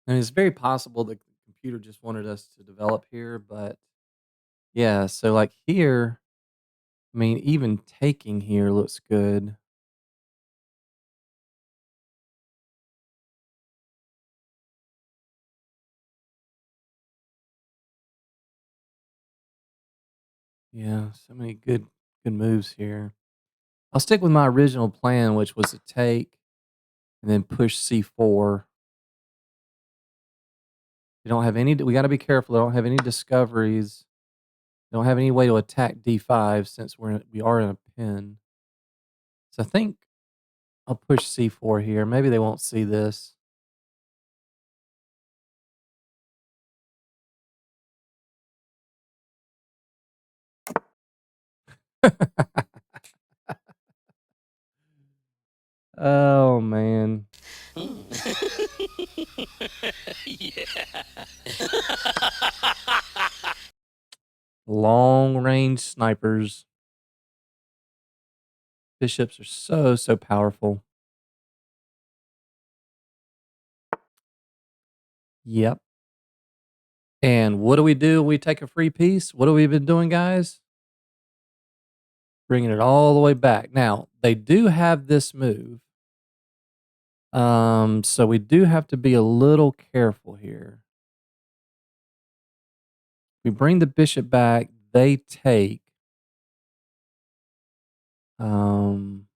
And it's very possible the computer just wanted us to develop here, but yeah, so like here, I mean, even taking here looks good. Yeah, so many good moves here. I'll stick with my original plan, which was to take and then push C4. We don't have any. We got to be careful. They don't have any discoveries. They don't have any way to attack D5 since we are in a pin. So I think I'll push C4 here. Maybe they won't see this. Oh man, long range snipers. Bishops are so powerful. Yep. And what do we do when we take a free piece? What have we been doing, guys? Bringing it all the way back. Now, they do have this move. So we do have to be a little careful here. We bring the bishop back, they take. Um,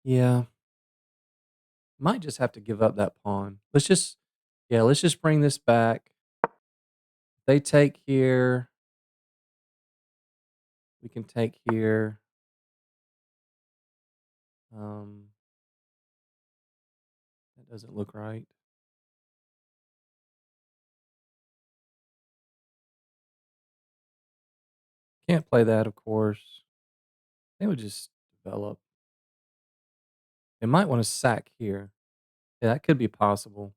yeah, might just have to give up that pawn. Let's just bring this back. They take here. We can take here. Um, that doesn't look right. Can't play that, of course. They would just develop. They might want to sack here. Yeah, that could be possible.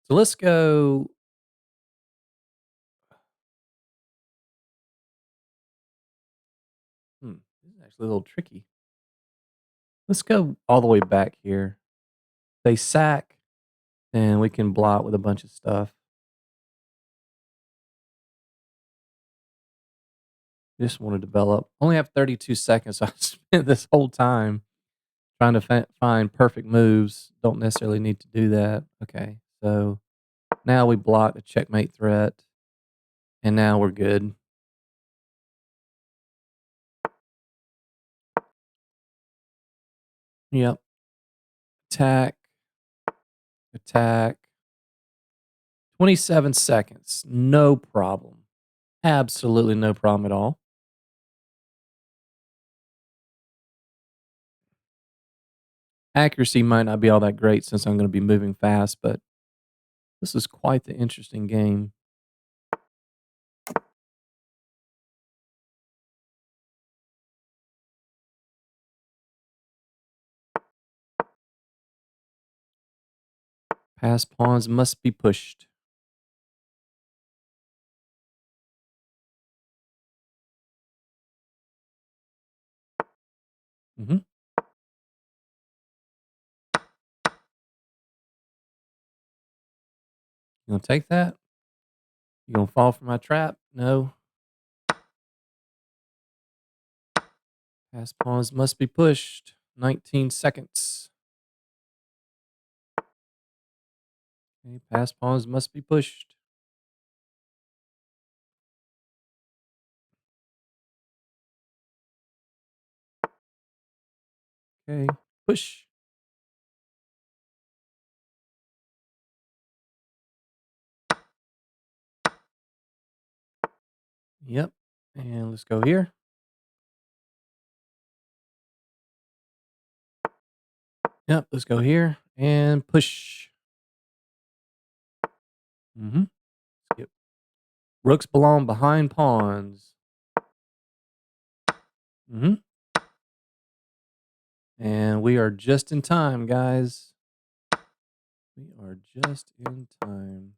So let's go. This is actually a little tricky. Let's go all the way back here. They sack, and we can block with a bunch of stuff. Just want to develop. Only have 32 seconds, so I spent this whole time trying to find perfect moves. Don't necessarily need to do that. Okay, so now we block the checkmate threat, and now we're good. Yep. Attack, attack. 27 seconds. No problem. Absolutely no problem at all. Accuracy might not be all that great since I'm going to be moving fast, but this is quite the interesting game. Passed pawns must be pushed. Mm-hmm. You gonna take that? You gonna fall for my trap? No. Passed pawns must be pushed. 19 seconds. Okay, passed pawns must be pushed. Okay, push. Yep. And let's go here. Yep, let's go here and push. Mm-hmm. Skip. Rooks belong behind pawns. Mm-hmm. And we are just in time, guys. We are just in time.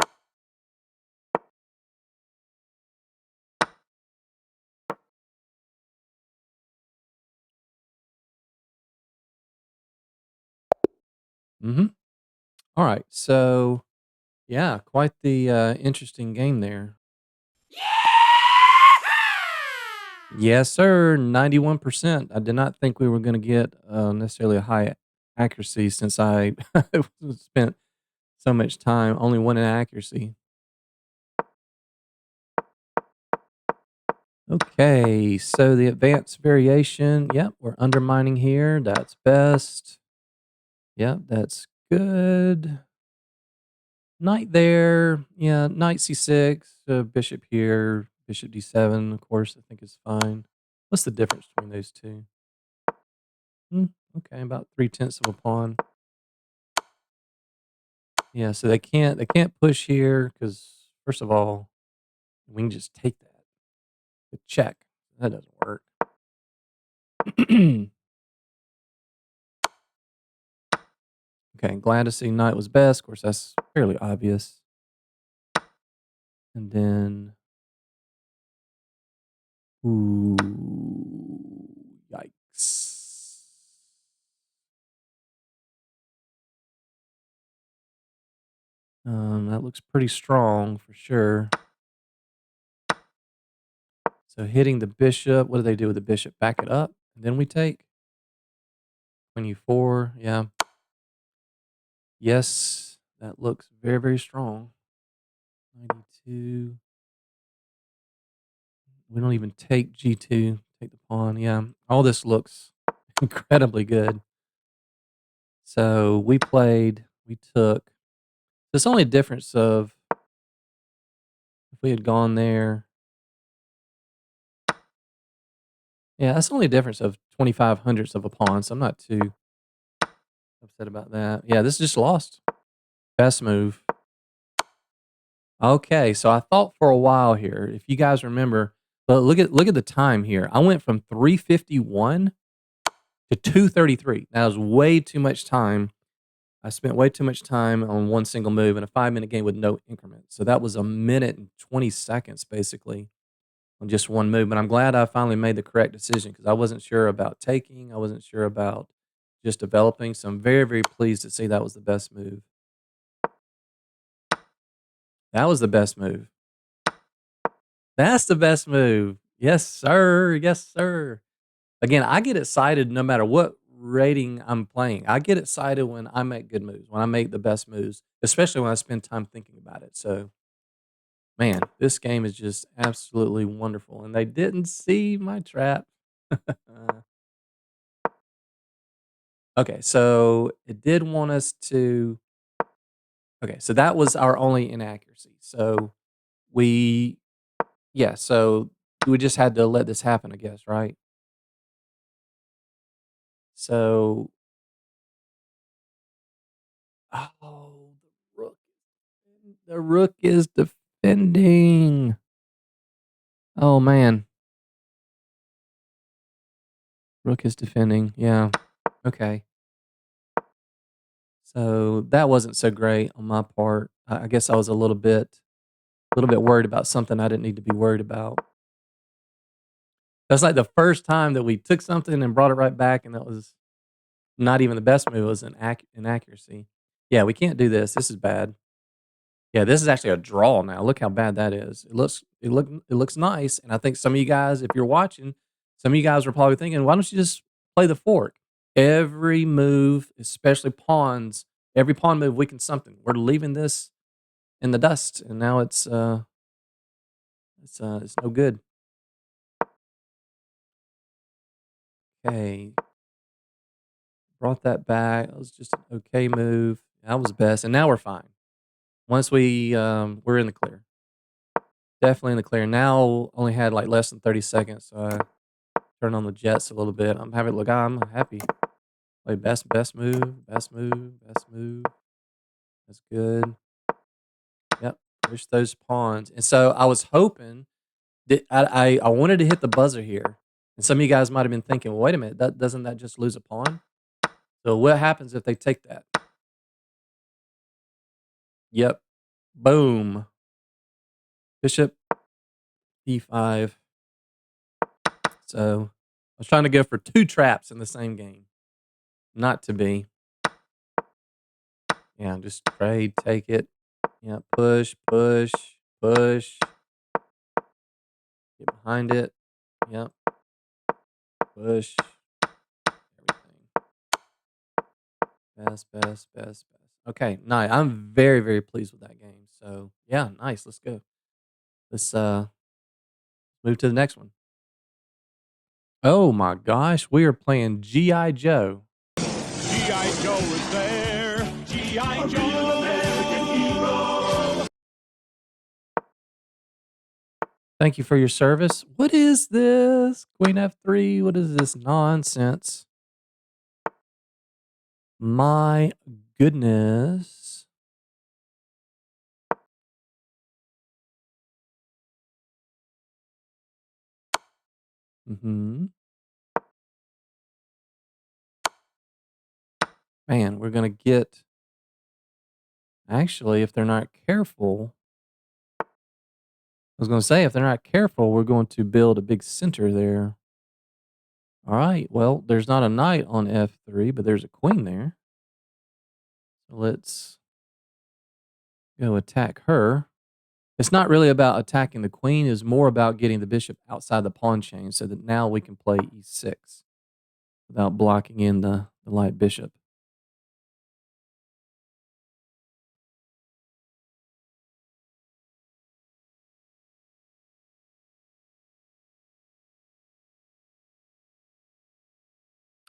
Mm-hmm. All right. So, yeah, quite the interesting game there. Yes, sir. 91%. I did not think we were going to get necessarily a high accuracy since I spent so much time, only one inaccuracy. Okay, so the advanced variation. Yep, we're undermining here. That's best. Yep, that's good. Knight there. Yeah, knight c6, bishop here, bishop d7, of course, I think is fine. What's the difference between those two? Okay, about 3/10 of a pawn. Yeah, so they can't push here because first of all, we can just take that. With check. That doesn't work. Okay, glad to see knight was best. Of course, that's fairly obvious. And then, ooh, yikes. That looks pretty strong for sure. So hitting the bishop, what do they do with the bishop? Back it up, and then we take 24. Yeah. Yes, that looks very, very strong. 92. We don't even take G2, take the pawn. Yeah, all this looks incredibly good. So we took. There's only a difference of if we had gone there. Yeah, that's only a difference of 25 hundredths of a pawn, so I'm not too upset about that. Yeah, this is just lost. Best move. Okay, so I thought for a while here, if you guys remember, but look at the time here. I went from 351 to 233. That was way too much time. I spent way too much time on one single move in a 5-minute game with no increment. So that was a minute and 20 seconds basically on just one move. But I'm glad I finally made the correct decision because I wasn't sure about taking. I wasn't sure about just developing. So I'm very, very pleased to see that was the best move. That was the best move. That's the best move. Yes, sir. Yes, sir. Again, I get excited no matter what rating I'm playing. I get excited when I make good moves, when I make the best moves, especially when I spend time thinking about it. So, man, this game is just absolutely wonderful. And they didn't see my trap. Okay, so it did want us to. Okay, so that was our only inaccuracy. So we, yeah, so we just had to let this happen, I guess, right? So, oh, the rook is defending. Oh man, rook is defending. Yeah. Okay. So that wasn't so great on my part. I guess I was a little bit worried about something I didn't need to be worried about. That's like the first time that we took something and brought it right back, and that was not even the best move. It was an inaccuracy. Yeah, we can't do this. This is bad. Yeah, this is actually a draw now. Look how bad that is. It looks nice, and I think some of you guys, if you're watching, some of you guys are probably thinking, "Why don't you just play the fork?" Every move, especially pawns, every pawn move weakens something. We're leaving this in the dust, and now it's no good. Okay, brought that back. That was just an okay move. That was best, and now we're fine. Once we're in the clear. Definitely in the clear. Now only had like less than 30 seconds, so I turned on the jets a little bit. I'm happy. Play best move, best move, best move. That's good. Yep. Push those pawns. And so I was hoping that I wanted to hit the buzzer here. And some of you guys might have been thinking, well, wait a minute, that doesn't that just lose a pawn? So what happens if they take that? Yep. Boom. Bishop e5. So I was trying to go for two traps in the same game. Not to be. Yeah, just trade, take it. Yeah, push, push, push. Get behind it. Yep, push. Everything. Best, best, best, best. Okay, nice. I'm very, very pleased with that game. So yeah, nice. Let's go. Let's move to the next one. Oh my gosh, we are playing G.I. Joe. G.I. Joe is there. G.I. Joe. American hero. Thank you for your service. What is this? Queen F3. What is this nonsense? My goodness. Hmm. Man, we're gonna get. Actually, if they're not careful, I was gonna say if they're not careful, we're going to build a big center there. All right. Well, there's not a knight on F3, but there's a queen there. So let's go attack her. It's not really about attacking the queen, it's more about getting the bishop outside the pawn chain so that now we can play e6 without blocking in the light bishop.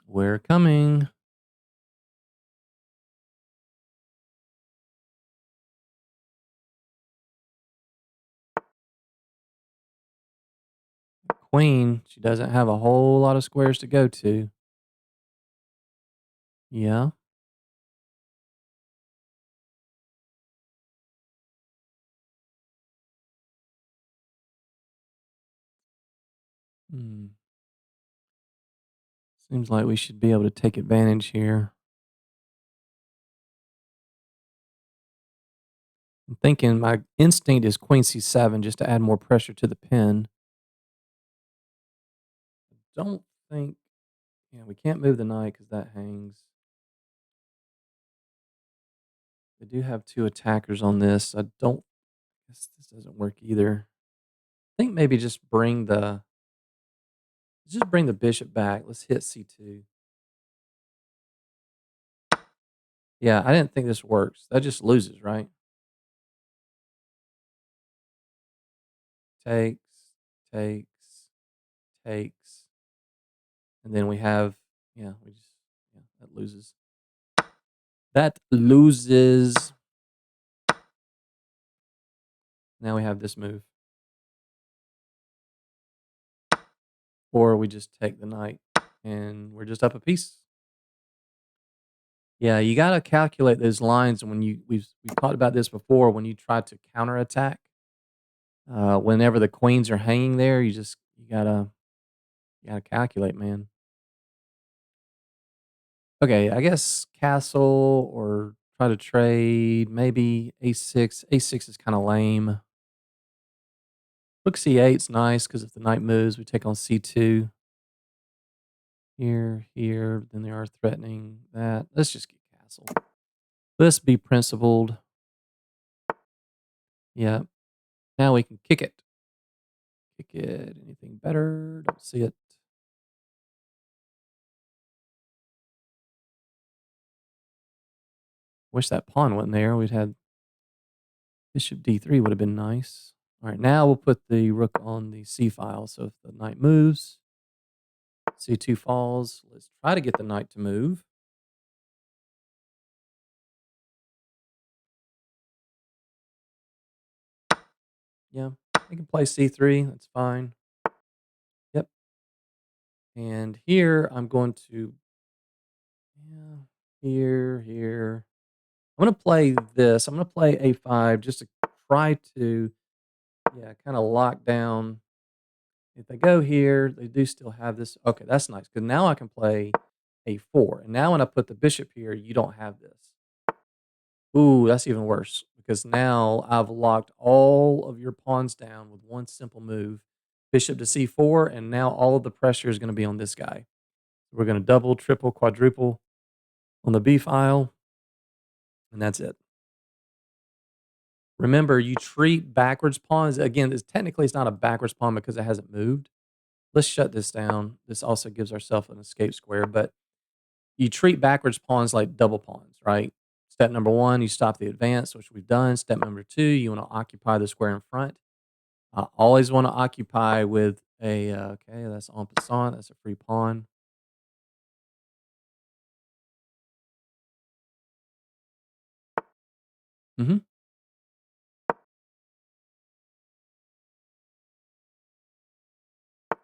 We're coming. Queen, she doesn't have a whole lot of squares to go to. Yeah. Hmm. Seems like we should be able to take advantage here. I'm thinking my instinct is queen c7 just to add more pressure to the pin. Don't think, yeah, we can't move the knight because that hangs. They do have two attackers on this. I don't guess this doesn't work either. I think maybe just bring the bishop back. Let's hit c2. Yeah, I didn't think this works. That just loses, right? Takes, takes, takes. And then we have, yeah, yeah, that loses. That loses. Now we have this move. Or we just take the knight and we're just up a piece. Yeah, you gotta calculate those lines when we've talked about this before, when you try to counterattack. Whenever the queens are hanging there, you gotta calculate, man. Okay, I guess castle or try to trade, maybe a6. A6 is kinda lame. Rook c8's nice because if the knight moves, we take on c2. Here, then they are threatening that. Let's just get castle. Let's be principled. Yeah. Now we can kick it. Kick it. Anything better? Don't see it. Wish that pawn wasn't there. We'd had bishop d3 would have been nice. All right, now we'll put the rook on the c file. So if the knight moves, c2 falls. Let's try to get the knight to move. Yeah, we can play c3. That's fine. Yep. And here I'm going to, yeah, here. I'm going to play this. I'm going to play a5 just to try to, yeah, kind of lock down. If they go here, they do still have this. Okay, that's nice because now I can play a4. And now when I put the bishop here, you don't have this. Ooh, that's even worse because now I've locked all of your pawns down with one simple move. Bishop to c4, and now all of the pressure is going to be on this guy. We're going to double, triple, quadruple on the b file, and that's it. Remember, you treat backwards pawns. Again, technically it's not a backwards pawn because it hasn't moved. Let's shut this down. This also gives ourselves an escape square, but you treat backwards pawns like double pawns, right? Step number 1, you stop the advance, which we've done. Step number 2, you want to occupy the square in front. I always want to occupy with a, okay, that's en passant. That's a free pawn. Mhm.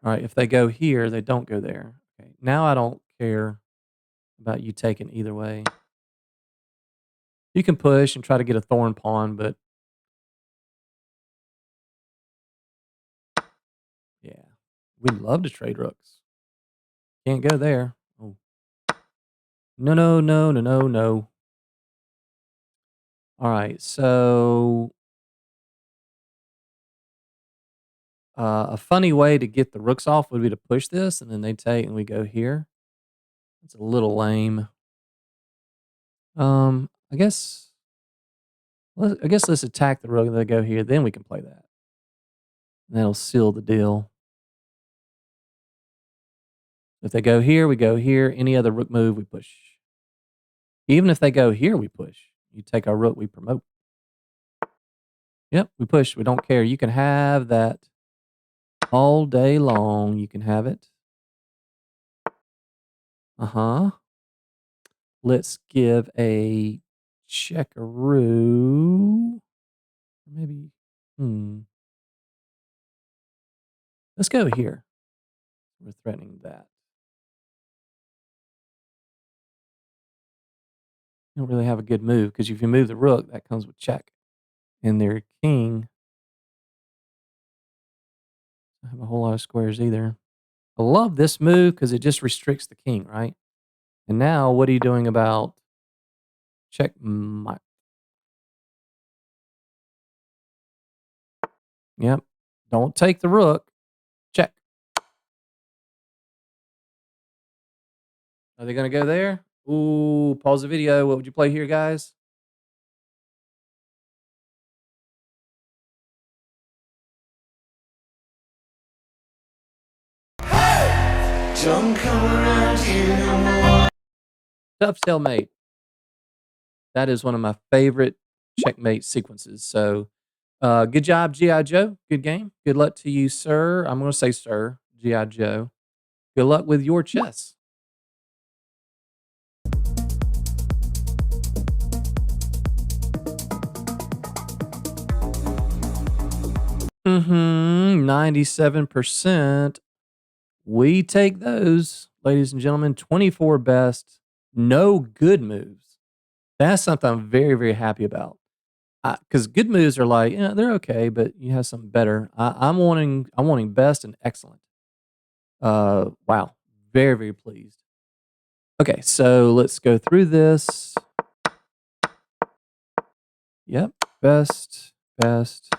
All right, if they go here, they don't go there. Okay, now I don't care about you taking either way. You can push and try to get a thorn pawn, but yeah, we'd love to trade rooks. Can't go there. Oh. No. All right, so a funny way to get the rooks off would be to push this, and then they take, and we go here. It's a little lame. I guess. I guess let's attack the rook and they go here. Then we can play that. And that'll seal the deal. If they go here, we go here. Any other rook move, we push. Even if they go here, we push. You take our rook, we promote. Yep, we push. We don't care. You can have that all day long. You can have it. Uh-huh. Let's give a checkaroo. Maybe, let's go here. We're threatening that. You don't really have a good move because if you move the rook, that comes with check. And their king, I don't have a whole lot of squares either. I love this move because it just restricts the king, right? And now what are you doing about checkmate? Yep. Don't take the rook. Check. Are they going to go there? Ooh, pause the video. What would you play here, guys? Don't come around here no more. Tough stalemate. That is one of my favorite checkmate sequences. So, good job, G.I. Joe. Good game. Good luck to you, sir. I'm going to say sir, G.I. Joe. Good luck with your chess. 97%. We take those, ladies and gentlemen. 24 best, no good moves. That's something I'm very, very happy about. Because good moves are like, they're okay, but you have something better. I'm wanting best and excellent. Wow, very, very pleased. Okay, so let's go through this. Yep, best, best,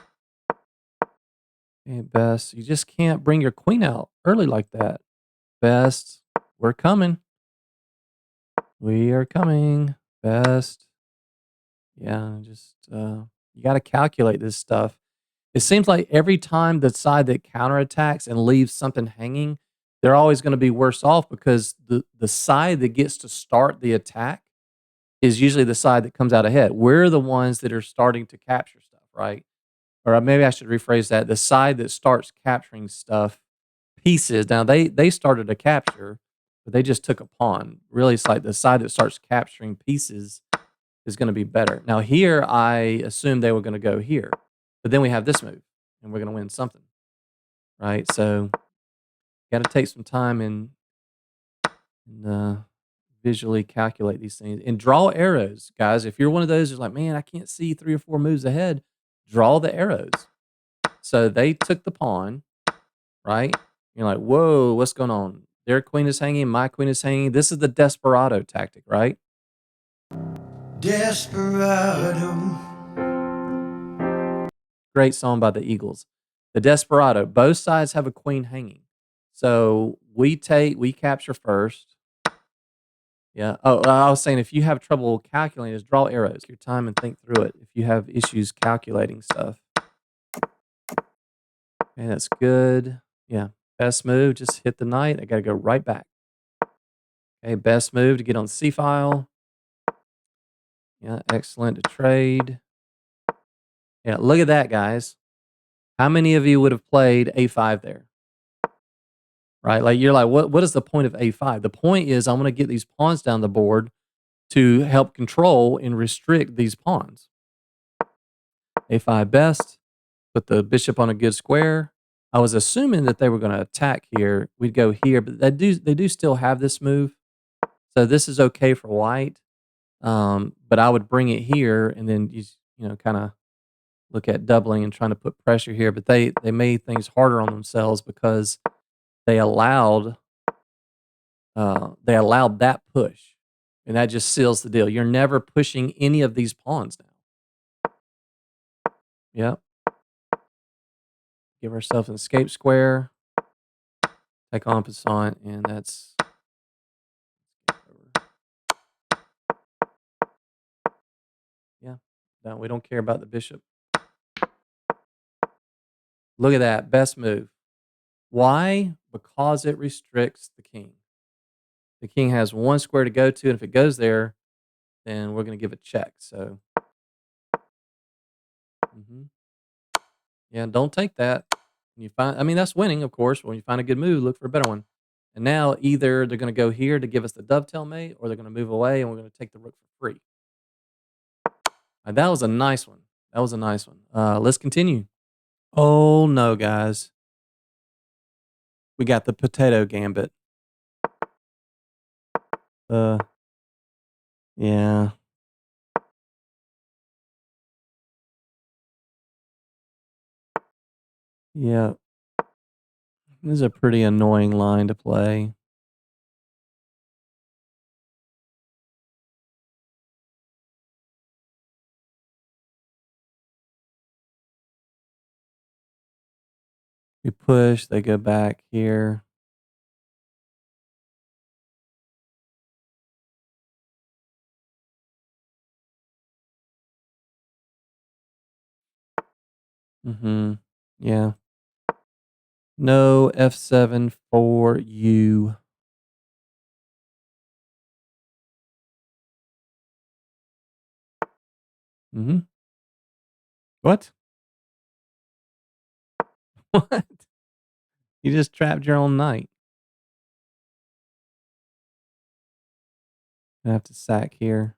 and best. You just can't bring your queen out early like that. Best, we're coming. We are coming. Best. Yeah, just you got to calculate this stuff. It seems like every time the side that counterattacks and leaves something hanging, they're always going to be worse off because the side that gets to start the attack is usually the side that comes out ahead. We're the ones that are starting to capture stuff, right? Or maybe I should rephrase that. The side that starts capturing stuff pieces. Now they started a capture, but they just took a pawn. Really, it's like the side that starts capturing pieces is gonna be better. Now here, I assumed they were gonna go here, but then we have this move, and we're gonna win something, right? So, gotta take some time and visually calculate these things, and draw arrows, guys. If you're one of those who's like, "Man, I can't see 3 or 4 moves ahead," draw the arrows. So they took the pawn, right? You're like, "Whoa, what's going on? Their queen is hanging, my queen is hanging." This is the desperado tactic, right? Desperado. Great song by the Eagles. The Desperado. Both sides have a queen hanging. So we capture first. Yeah. Oh, I was saying if you have trouble calculating, just draw arrows. Your time and think through it. If you have issues calculating stuff. Okay, that's good. Yeah. Best move, just hit the knight. I got to go right back. Okay, best move to get on C file. Yeah, excellent to trade. Yeah, look at that, guys. How many of you would have played A5 there? Right? Like you're like, what is the point of A5? The point is I'm gonna get these pawns down the board to help control and restrict these pawns. A5 best, put the bishop on a good square. I was assuming that they were gonna attack here. We'd go here, but they do still have this move. So this is okay for white. But I would bring it here and then kind of look at doubling and trying to put pressure here. But they made things harder on themselves because they allowed they allowed that push, and that just seals the deal. You're never pushing any of these pawns now. Yep. Give ourselves an escape square, take en passant, and that's yeah. No, we don't care about the bishop. Look at that, best move. Why? Because it restricts the king. The king has one square to go to, and if it goes there, then we're going to give a check. So, mhm. Yeah, don't take that. When you find, I mean, that's winning, of course. When you find a good move, look for a better one. And now either they're going to go here to give us the dovetail mate, or they're going to move away, and we're going to take the rook for free. That was a nice one. That was a nice one. Let's continue. Oh no, guys, we got the potato gambit. Uh, yeah, yeah. This is a pretty annoying line to play. We push, they go back here. Mm-hmm. Yeah. No F7 for you. Mm-hmm. What? What? You just trapped your own knight. I have to sack here.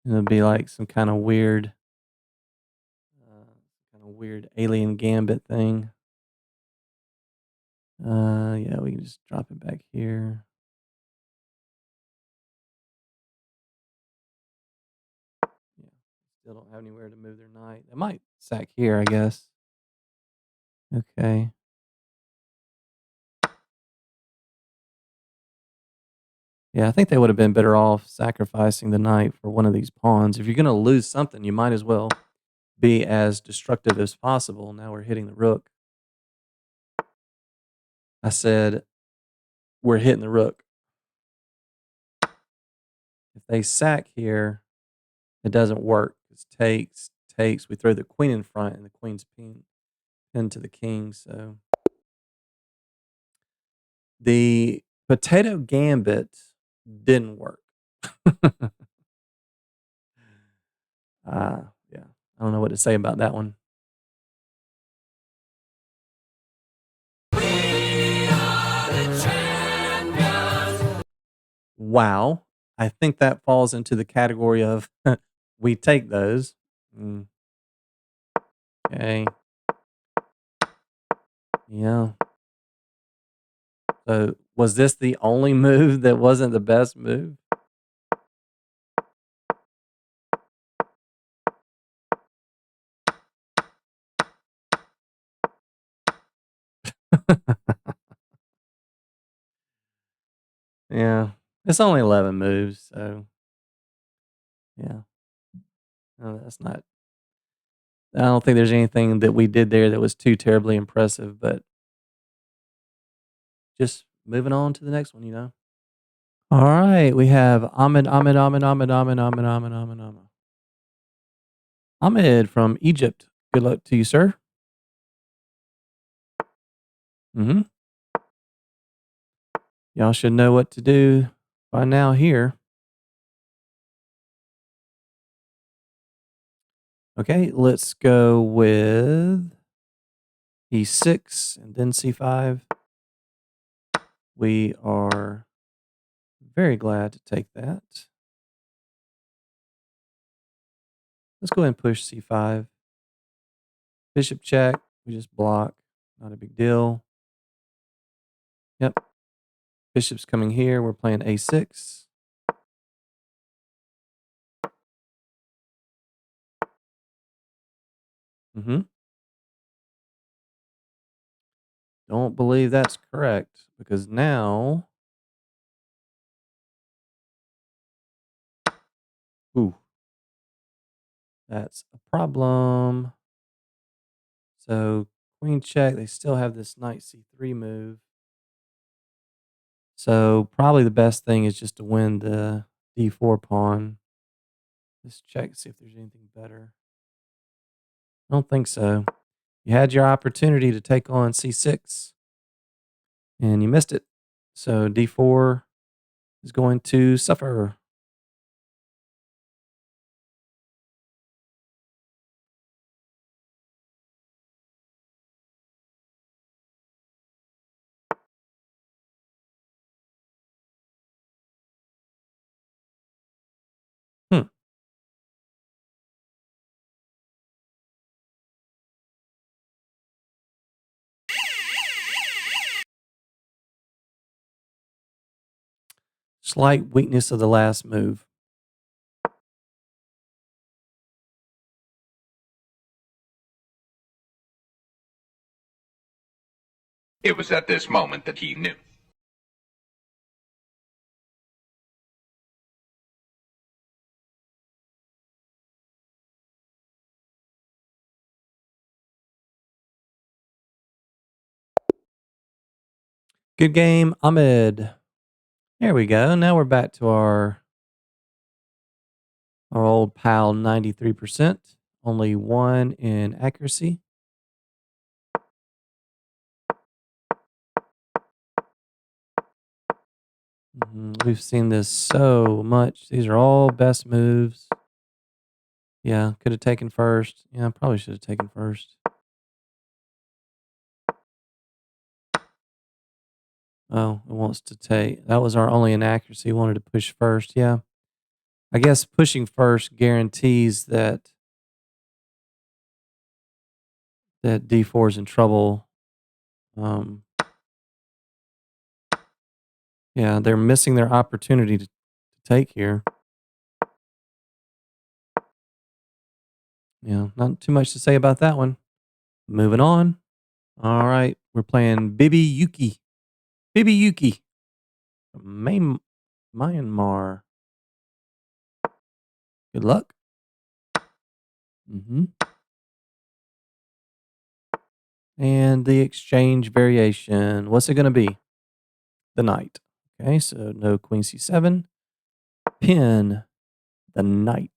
It'll be like some kind of weird alien gambit thing. Yeah, we can just drop it back here. Yeah, still don't have anywhere to move their knight. They might sack here, I guess. Okay. Yeah, I think they would have been better off sacrificing the knight for one of these pawns. If you're gonna lose something, you might as well be as destructive as possible. Now we're hitting the rook. I said, "We're hitting the rook." If they sack here, it doesn't work. It's takes, takes. We throw the queen in front, and the queen's pinned to the king, so the potato gambit didn't work. Yeah, I don't know what to say about that one. Wow. I think that falls into the category of we take those. Mm, okay. Yeah. So was this the only move that wasn't the best move? Yeah. It's only 11 moves, so yeah. No, that's not I don't think there's anything that we did there that was too terribly impressive, but just moving on to the next one, you know. All right, we have Ahmed. Ahmed from Egypt. Good luck to you, sir. Mhm. Y'all should know what to do by now here. Okay, let's go with E6 and then C5. We are very glad to take that. Let's go ahead and push C5. Bishop check. We just block. Not a big deal. Yep. Bishop's coming here. We're playing A6. Mm-hmm. Don't believe that's correct because now, ooh, that's a problem. So queen check. They still have this knight C3 move. So probably the best thing is just to win the D4 pawn. Let's check, see if there's anything better. I don't think so. You had your opportunity to take on C6 and you missed it. So D4 is going to suffer. Hmm. Slight weakness of the last move. It was at this moment that he knew. Good game, Ahmed. There we go. Now we're back to our old pal 93%. Only one in accuracy. We've seen this so much. These are all best moves. Yeah, could have taken first. Yeah, probably should have taken first. Oh, it wants to take. That was our only inaccuracy. Wanted to push first. Yeah. I guess pushing first guarantees that D4 is in trouble. Um, yeah, they're missing their opportunity to take here. Yeah, not too much to say about that one. Moving on. All right, we're playing Bibi Yuki. Bibi Yuki. Main Myanmar. Good luck. Mhm. And the exchange variation, what's it gonna be? The knight. Okay, so no queen c7. Pin the knight.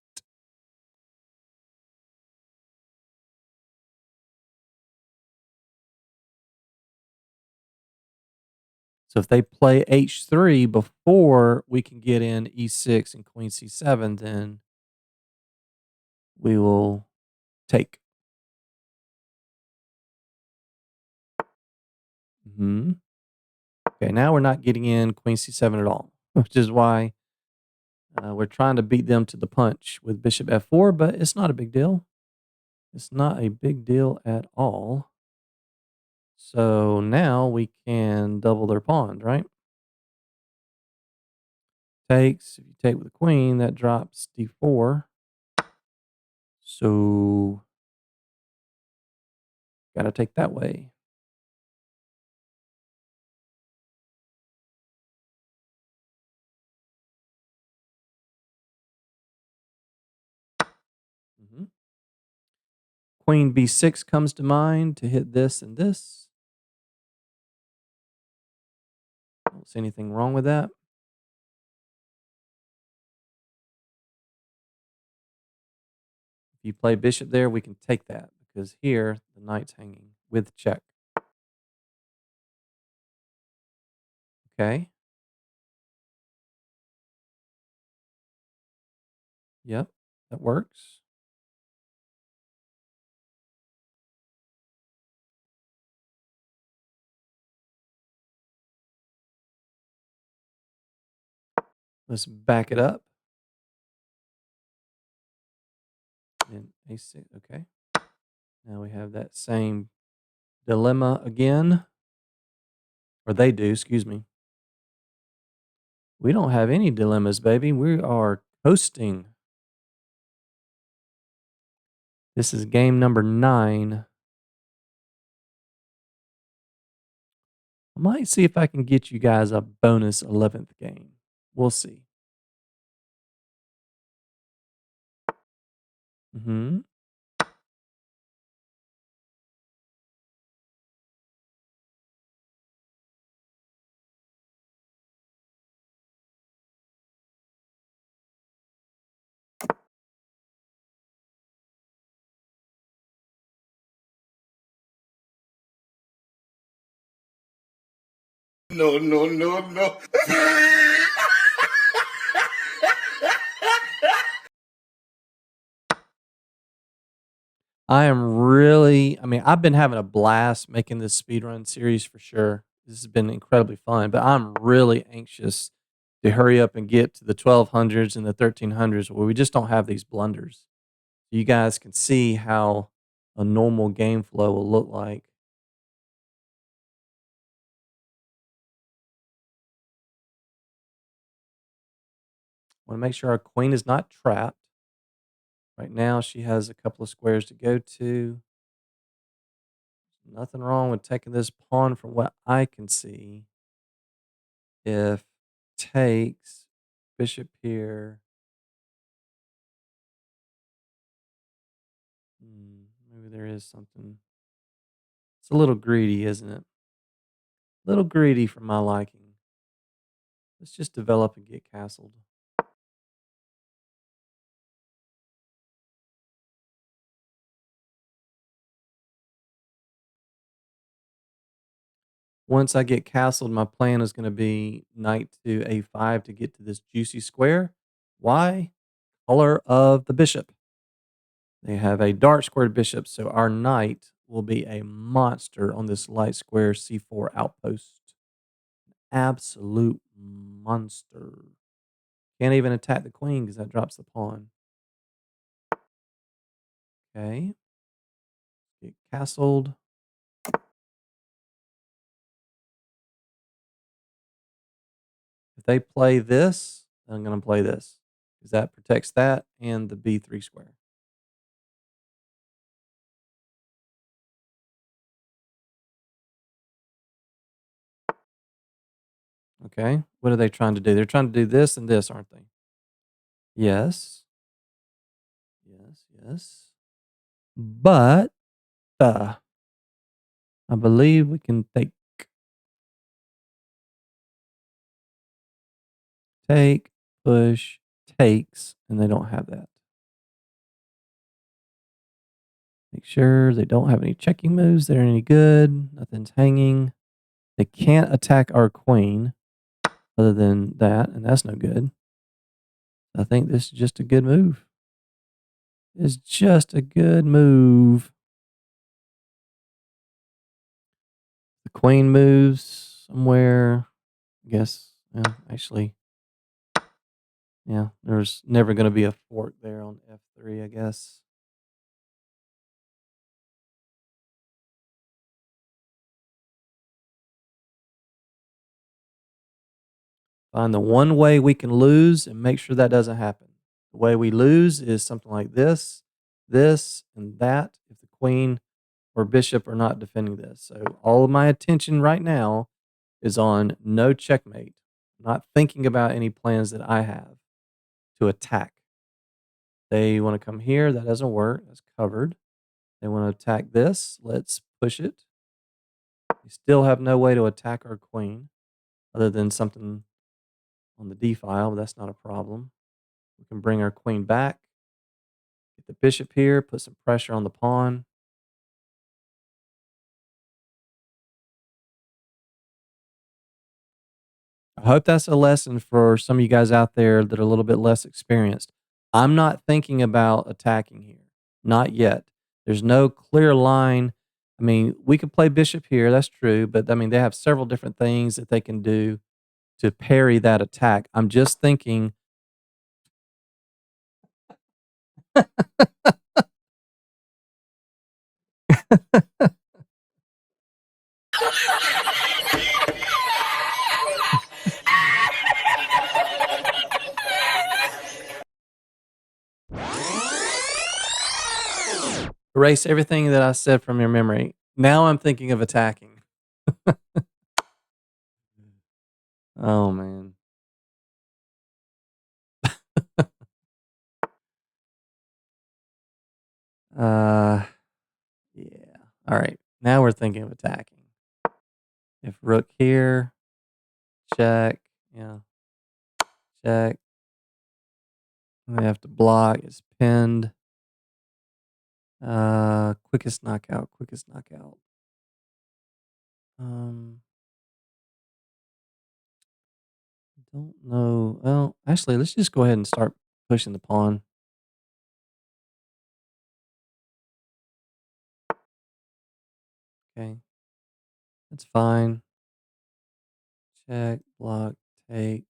So if they play h3 before we can get in e6 and queen c7, then we will take. Mhm. Okay, now we're not getting in queen c7 at all, which is why we're trying to beat them to the punch with bishop f4, but it's not a big deal. It's not a big deal at all. So now we can double their pawn, right? Takes. If you take with the queen, that drops d4. So got to take that way. Mhm. Queen b6 comes to mind to hit this and this. Don't see anything wrong with that. If you play bishop there, we can take that because here the knight's hanging with check. Okay. Yep, that works. Let's back it up. And a6. Okay. Now we have that same dilemma again. Or they do, excuse me. We don't have any dilemmas, baby. We are coasting. This is game number 9. I might see if I can get you guys a bonus 11th game. We'll see. Mhm. No, no, no, no. I am really I mean, I've been having a blast making this speedrun series for sure. This has been incredibly fun, but I'm really anxious to hurry up and get to the 1200s and the 1300s where we just don't have these blunders. You guys can see how a normal game flow will look like. Want to make sure our queen is not trapped. Right now, she has a couple of squares to go to. Nothing wrong with taking this pawn from what I can see. If takes bishop here. Maybe there is something. It's a little greedy, isn't it? A little greedy for my liking. Let's just develop and get castled. Once I get castled, my plan is going to be knight to a5 to get to this juicy square. Why? Color of the bishop. They have a dark squared bishop, so our knight will be a monster on this light square c4 outpost. Absolute monster. Can't even attack the queen because that drops the pawn. Okay. Get castled. If they play this, I'm going to play this because that protects that and the b3 square. Okay. What are they trying to do? They're trying to do this and this, aren't they? Yes. Yes. But I believe we can take, push, takes, and they don't have that. Make sure they don't have any checking moves that are any good. Nothing's hanging. They can't attack our queen other than that, and that's no good. I think this is just a good move. It's just a good move. The queen moves somewhere. I guess, actually, yeah, there's never going to be a fork there on F3, I guess. Find the one way we can lose and make sure that doesn't happen. The way we lose is something like this, and that if the queen or bishop are not defending this. So all of my attention right now is on no checkmate. I'm not thinking about any plans that I have to attack. They want to come here. That doesn't work. That's covered. They want to attack this. Let's push it. We still have no way to attack our queen other than something on the D file, but that's not a problem. We can bring our queen back, get the bishop here, put some pressure on the pawn. I hope that's a lesson for some of you guys out there that are a little bit less experienced. I'm not thinking about attacking here. Not yet. There's no clear line. I mean, we could play bishop here, that's true, but I mean, they have several different things that they can do to parry that attack. I'm just thinking erase everything that I said from your memory. Now I'm thinking of attacking. Oh man. Yeah. All right. Now we're thinking of attacking. If rook here, check, yeah, check. We have to block. It's pinned. Quickest knockout. Quickest knockout. Don't know. Well, actually, let's just go ahead and start pushing the pawn. Okay. That's fine. Check, block, take.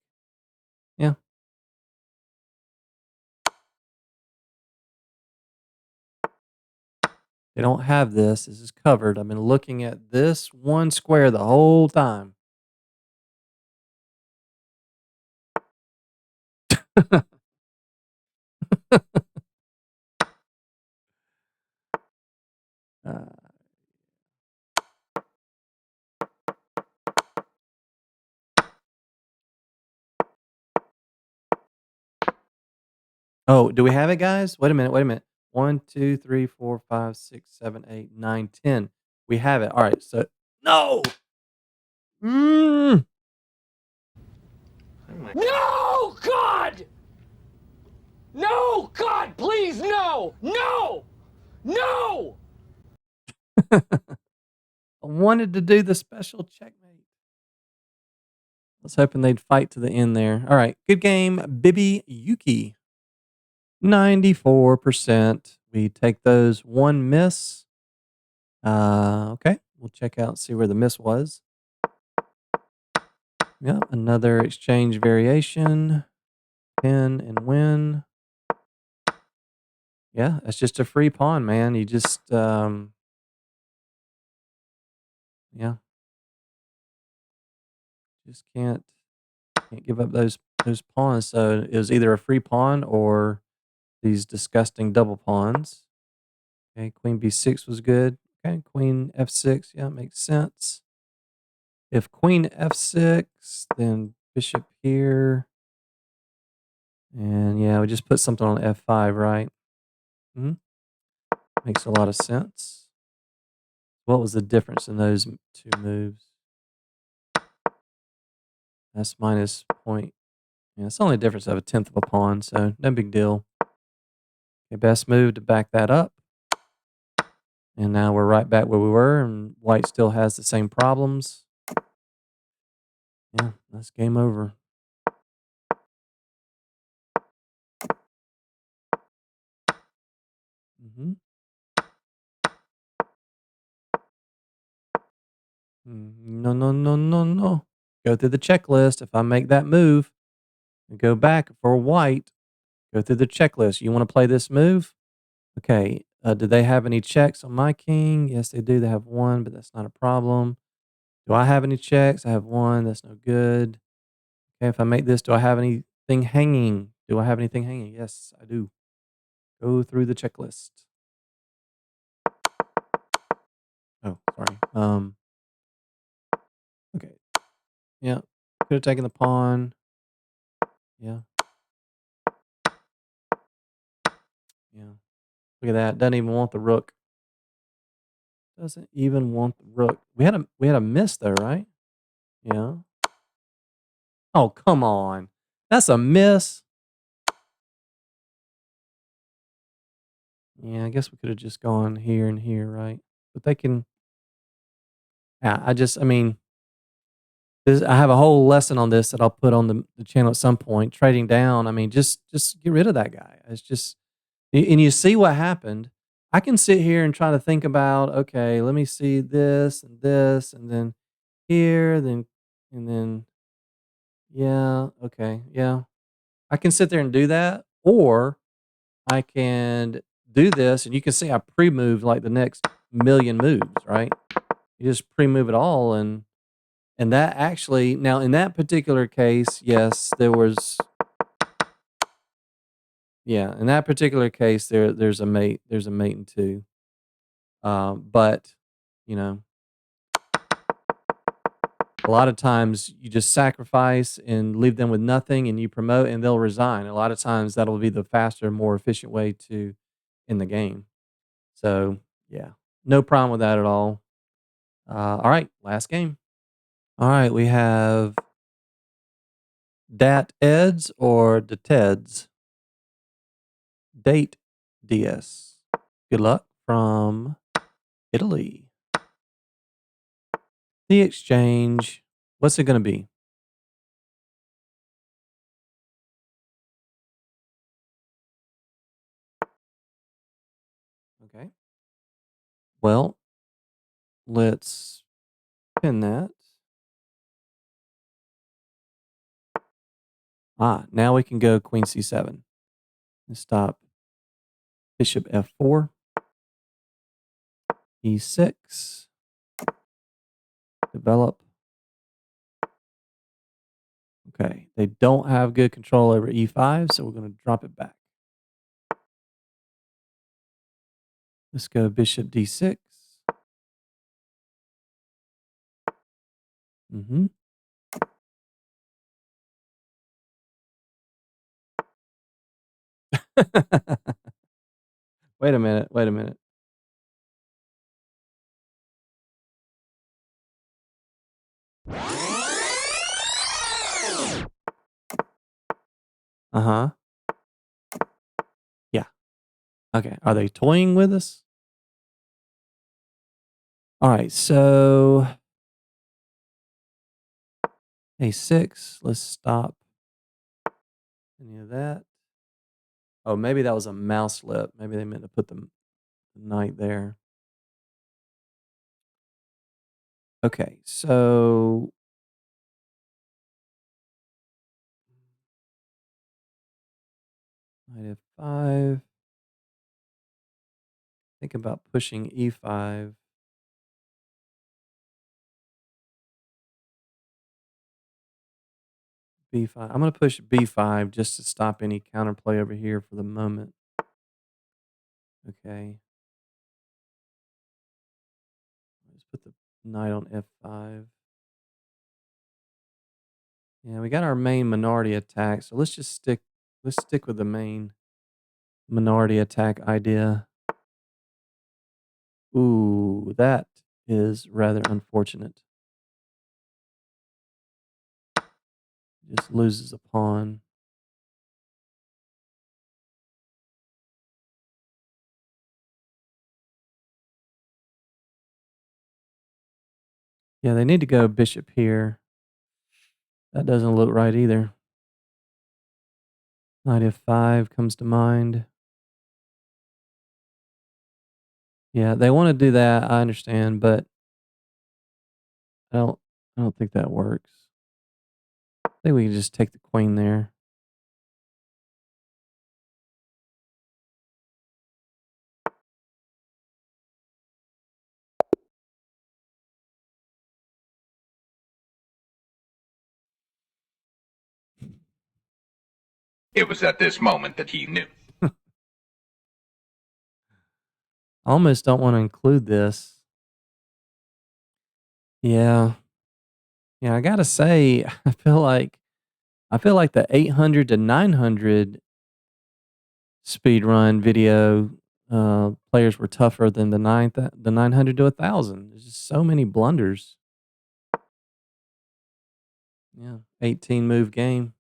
Yeah. They don't have this. This is covered. I've been looking at this one square the whole time. Uh, oh, do we have it, guys? Wait a minute. Wait a minute. 1, 2, 3, 4, 5, 6, 7, 8, 9, 10. We have it. All right. So, no. Mm. No, God! No, God, please, no! No! No! I wanted to do the special checkmate. I was hoping they'd fight to the end there. All right. Good game, Bibi Yuki. 94%. We take those. One miss. Okay. We'll check out, see where the miss was. Yeah, another exchange variation. Pin and win. Yeah, that's just a free pawn, man. You just yeah. Just can't give up those pawns. So it was either a free pawn or these disgusting double pawns. Okay, queen b6 was good. Okay, queen f6, yeah, makes sense. If queen f6, then bishop here. And yeah, we just put something on f5, right? Hmm. Makes a lot of sense. What was the difference in those two moves? That's minus point. Yeah, it's only a difference of a tenth of a pawn, so no big deal. Okay, best move to back that up. And now we're right back where we were, and white still has the same problems. Yeah, that's game over. Mm-hmm. No, no, no, no, no. Go through the checklist. If I make that move and go back for white, go through the checklist. You want to play this move? Okay. Do they have any checks on my king? Yes, they do. They have one, but that's not a problem. Do I have any checks? I have one. That's no good. Okay. If I make this, do I have anything hanging? Do I have anything hanging? Yes, I do. Go through the checklist. Oh, sorry. Okay. Yeah. Could have taken the pawn. Yeah. Yeah. Look at that. Doesn't even want the rook. Doesn't even want the rook. We had a miss though, right? Yeah. Oh, come on. That's a miss. Yeah, I guess we could have just gone here and here, right? But they can. Yeah, I mean, I have a whole lesson on this that I'll put on the channel at some point. Trading down. I mean, just get rid of that guy. It's just, and you see what happened. I can sit here and try to think about, okay, let me see this, and then here, and then, yeah, okay, yeah. I can sit there and do that, or I can do this, and you can see I pre-moved like the next million moves, right? You just pre-move it all, and that actually now in that particular case, yes, there was yeah, in that particular case, there's a mate and two, but you know, a lot of times you just sacrifice and leave them with nothing, and you promote, and they'll resign. A lot of times that'll be the faster, more efficient way to end the game. So yeah, no problem with that at all. All right, last game. All right, we have Dat Eds or the Teds. Date DS. Good luck from Italy. The exchange. What's it going to be? Okay. Well, let's pin that. Now we can go Queen C7. And stop Bishop F4. E6. Develop. Okay. They don't have good control over E5, so we're going to drop it back. Let's go Bishop D6. Mm-hmm. Wait a minute. Wait a minute. Uh huh. Yeah. Okay. Are they toying with us? All right. So A6. Let's stop any of that. Oh, maybe that was a mouse slip. Maybe they meant to put the knight there. Okay. So knight F5. Think about pushing E5. B5. I'm going to push B5 just to stop any counterplay over here for the moment. Okay. Let's put the knight on F5. Yeah, we got our main minority attack, so let's stick with the main minority attack idea. Ooh, that is rather unfortunate. Just loses a pawn. Yeah, they need to go bishop here. That doesn't look right either. Knight f5 comes to mind. Yeah, they want to do that. I understand, but I don't. I don't think that works. I think we can just take the queen there. It was at this moment that he knew. I almost don't want to include this. Yeah, yeah. I gotta say, I feel like the 800 to 900 speed run video players were tougher than the 900 to 1,000. There's just so many blunders. Yeah, 18 move game.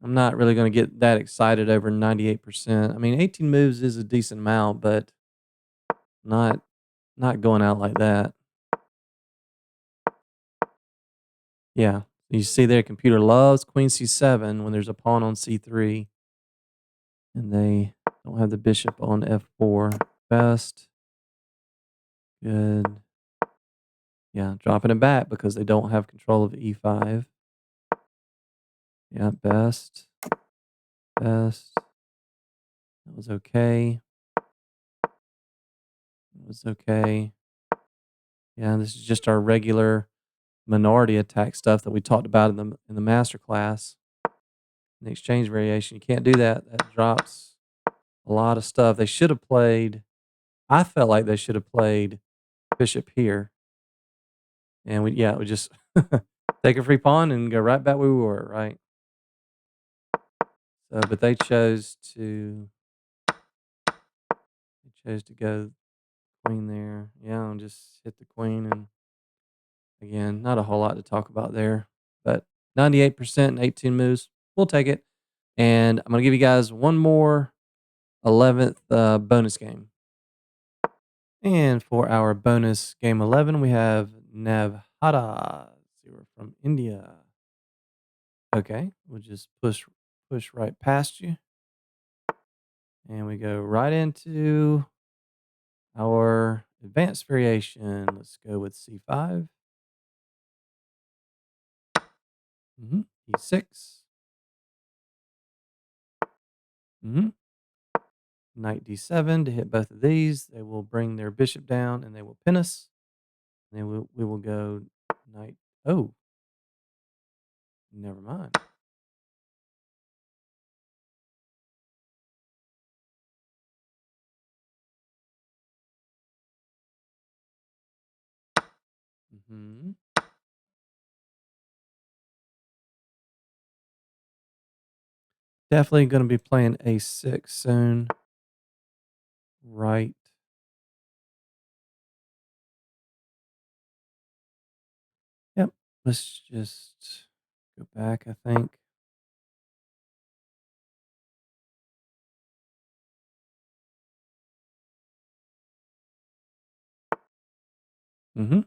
I'm not really going to get that excited over 98%. I mean, 18 moves is a decent amount, but not not going out like that. Yeah. You see their computer loves queen c7 when there's a pawn on c3 and they don't have the bishop on f4. Best. Good. Yeah, dropping it back because they don't have control of e5. Yeah, best. Best. That was okay. That was okay. Yeah, this is just our regular minority attack stuff that we talked about in the master class. In the exchange variation, you can't do that. That drops a lot of stuff. They should have played. I felt like they should have played bishop here, and we just take a free pawn and go right back where we were, right? So, but they chose to go queen there. Yeah, and just hit the queen, and again, not a whole lot to talk about there, but 98% and 18 moves, we'll take it. And I'm gonna give you guys one more 11th bonus game. And for our bonus game 11, we have Navhara. See, we're from India. Okay, we'll just push right past you, and we go right into our advanced variation. Let's go with c5. E6. hmm Knight d7 to hit both of these. They will bring their bishop down and they will pin us. And then we will go knight. Oh, never mind. hmm Definitely going to be playing a6 soon. Right. Yep. Let's just go back, I think. hmm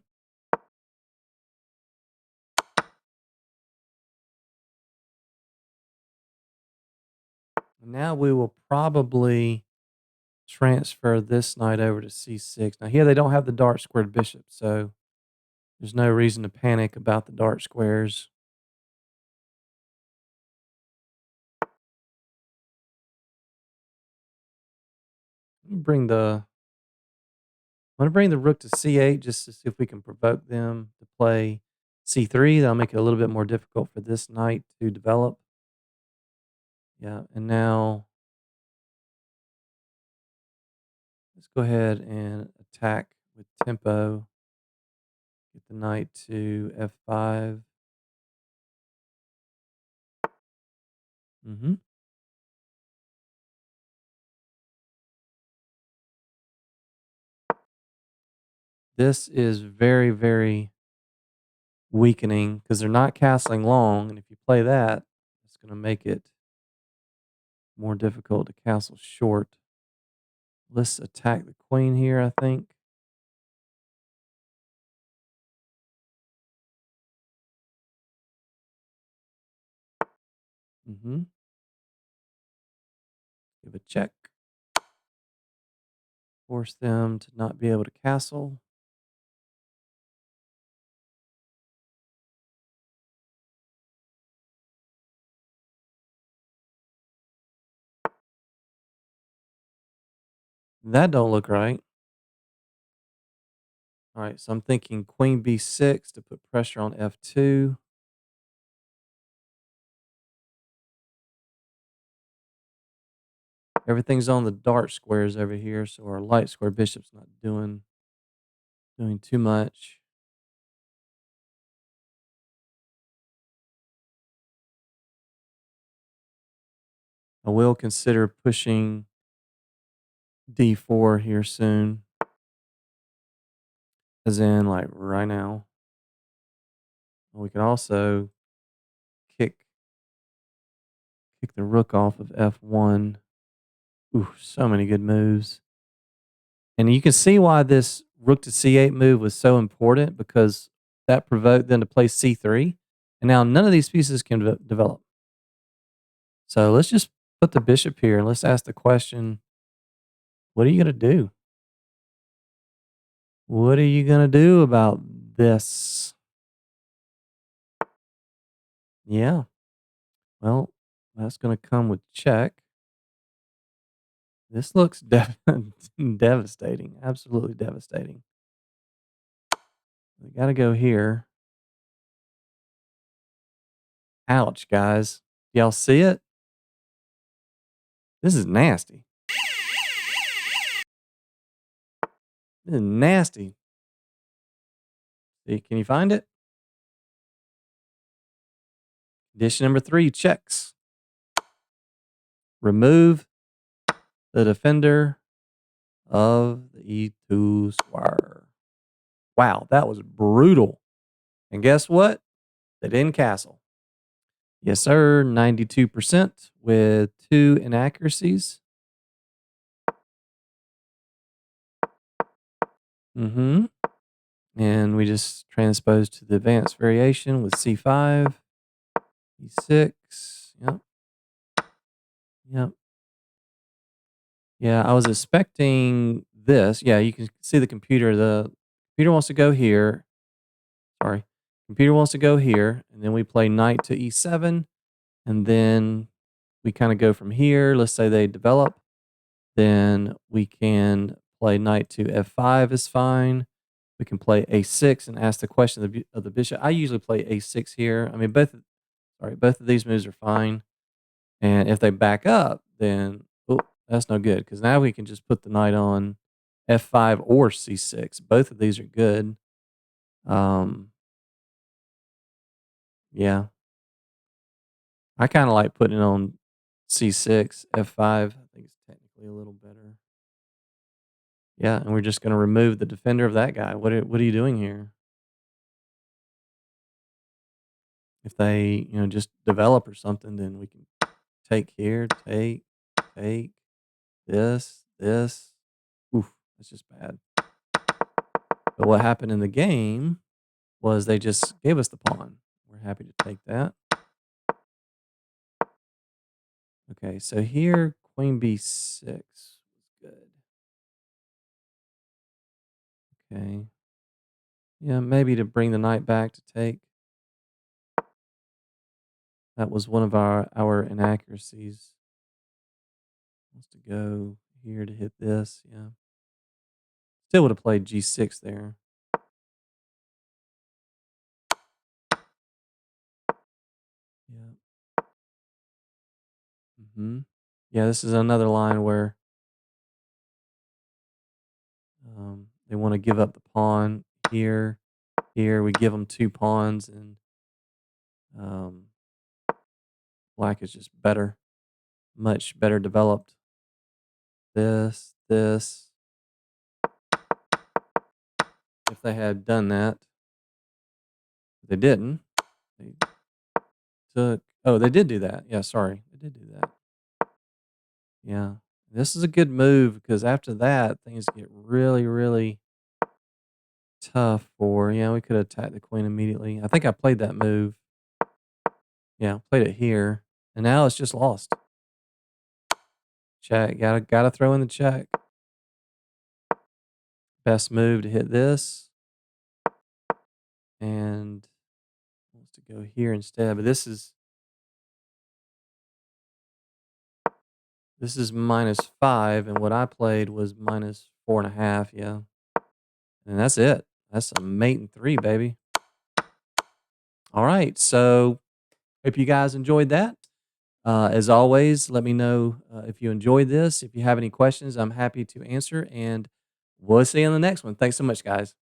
Now we will probably transfer this knight over to c6. Now here they don't have the dark squared bishop, so there's no reason to panic about the dark squares. Bring the I'm gonna bring the rook to c8 just to see if we can provoke them to play c3. That'll make it a little bit more difficult for this knight to develop. Yeah, and now let's go ahead and attack with tempo. Get the knight to f5. Mhm. This is very, very weakening because they're not castling long, and if you play that, it's gonna make it more difficult to castle short. Let's attack the queen here, I think. Mhm. Give a check. Force them to not be able to castle. That don't look right. Alright, so I'm thinking queen b6 to put pressure on f2. Everything's on the dark squares over here, so our light square bishop's not doing too much. I will consider pushing d4 here soon, as in like right now. We could also kick the rook off of f1. Ooh, so many good moves. And you can see why this rook to c8 move was so important because that provoked them to play c3. And now none of these pieces can develop. So let's just put the bishop here and let's ask the question, what are you going to do? What are you going to do about this? Yeah. Well, that's going to come with check. This looks devastating. Absolutely devastating. We got to go here. Ouch, guys. Y'all see it? This is nasty. This is nasty. See, can you find it? Condition number 3, checks. Remove the defender of the e2 square. Wow, that was brutal. And guess what? They didn't castle. Yes, sir. 92% with 2 inaccuracies. Mm-hmm. And we just transposed to the advanced variation with c5, e6. Yep. Yep. Yeah, I was expecting this. Yeah, you can see the computer. The computer wants to go here. Sorry. Computer wants to go here. And then we play knight to e7. And then we kind of go from here. Let's say they develop. Then we can play knight to f5 is fine. We can play a6 and ask the question of the bishop. I usually play a6 here. I mean, both of these moves are fine. And if they back up, then oh, that's no good because now we can just put the knight on f5 or c6. Both of these are good. Yeah, I kind of like putting it on c6, f5. I think it's technically a little better. Yeah, and we're just going to remove the defender of that guy. What are you doing here? If they, just develop or something, then we can take here, take this. Oof, that's just bad. But what happened in the game was they just gave us the pawn. We're happy to take that. Okay, so here, queen b6 was good. Okay. Yeah, maybe to bring the knight back to take. That was one of our inaccuracies. Wants to go here to hit this, yeah. Still would have played g6 there. Yeah. Yeah, this is another line where they want to give up the pawn here. Here we give them 2 pawns, and um, black is just better, much better developed. This. If they had done that, they didn't. They took. Oh, they did do that. Yeah, sorry, they did do that. Yeah, this is a good move because after that, things get really, really tough for. Yeah, we could attack the queen immediately. I think I played that move. Yeah, played it here, and now it's just lost. Check. Gotta throw in the check. Best move to hit this, and wants to go here instead. But this is -5, and what I played was -4.5. Yeah, and that's it. That's a mate and 3, baby. All right, so hope you guys enjoyed that. As always, let me know if you enjoyed this. If you have any questions, I'm happy to answer, and we'll see you in the next one. Thanks so much, guys.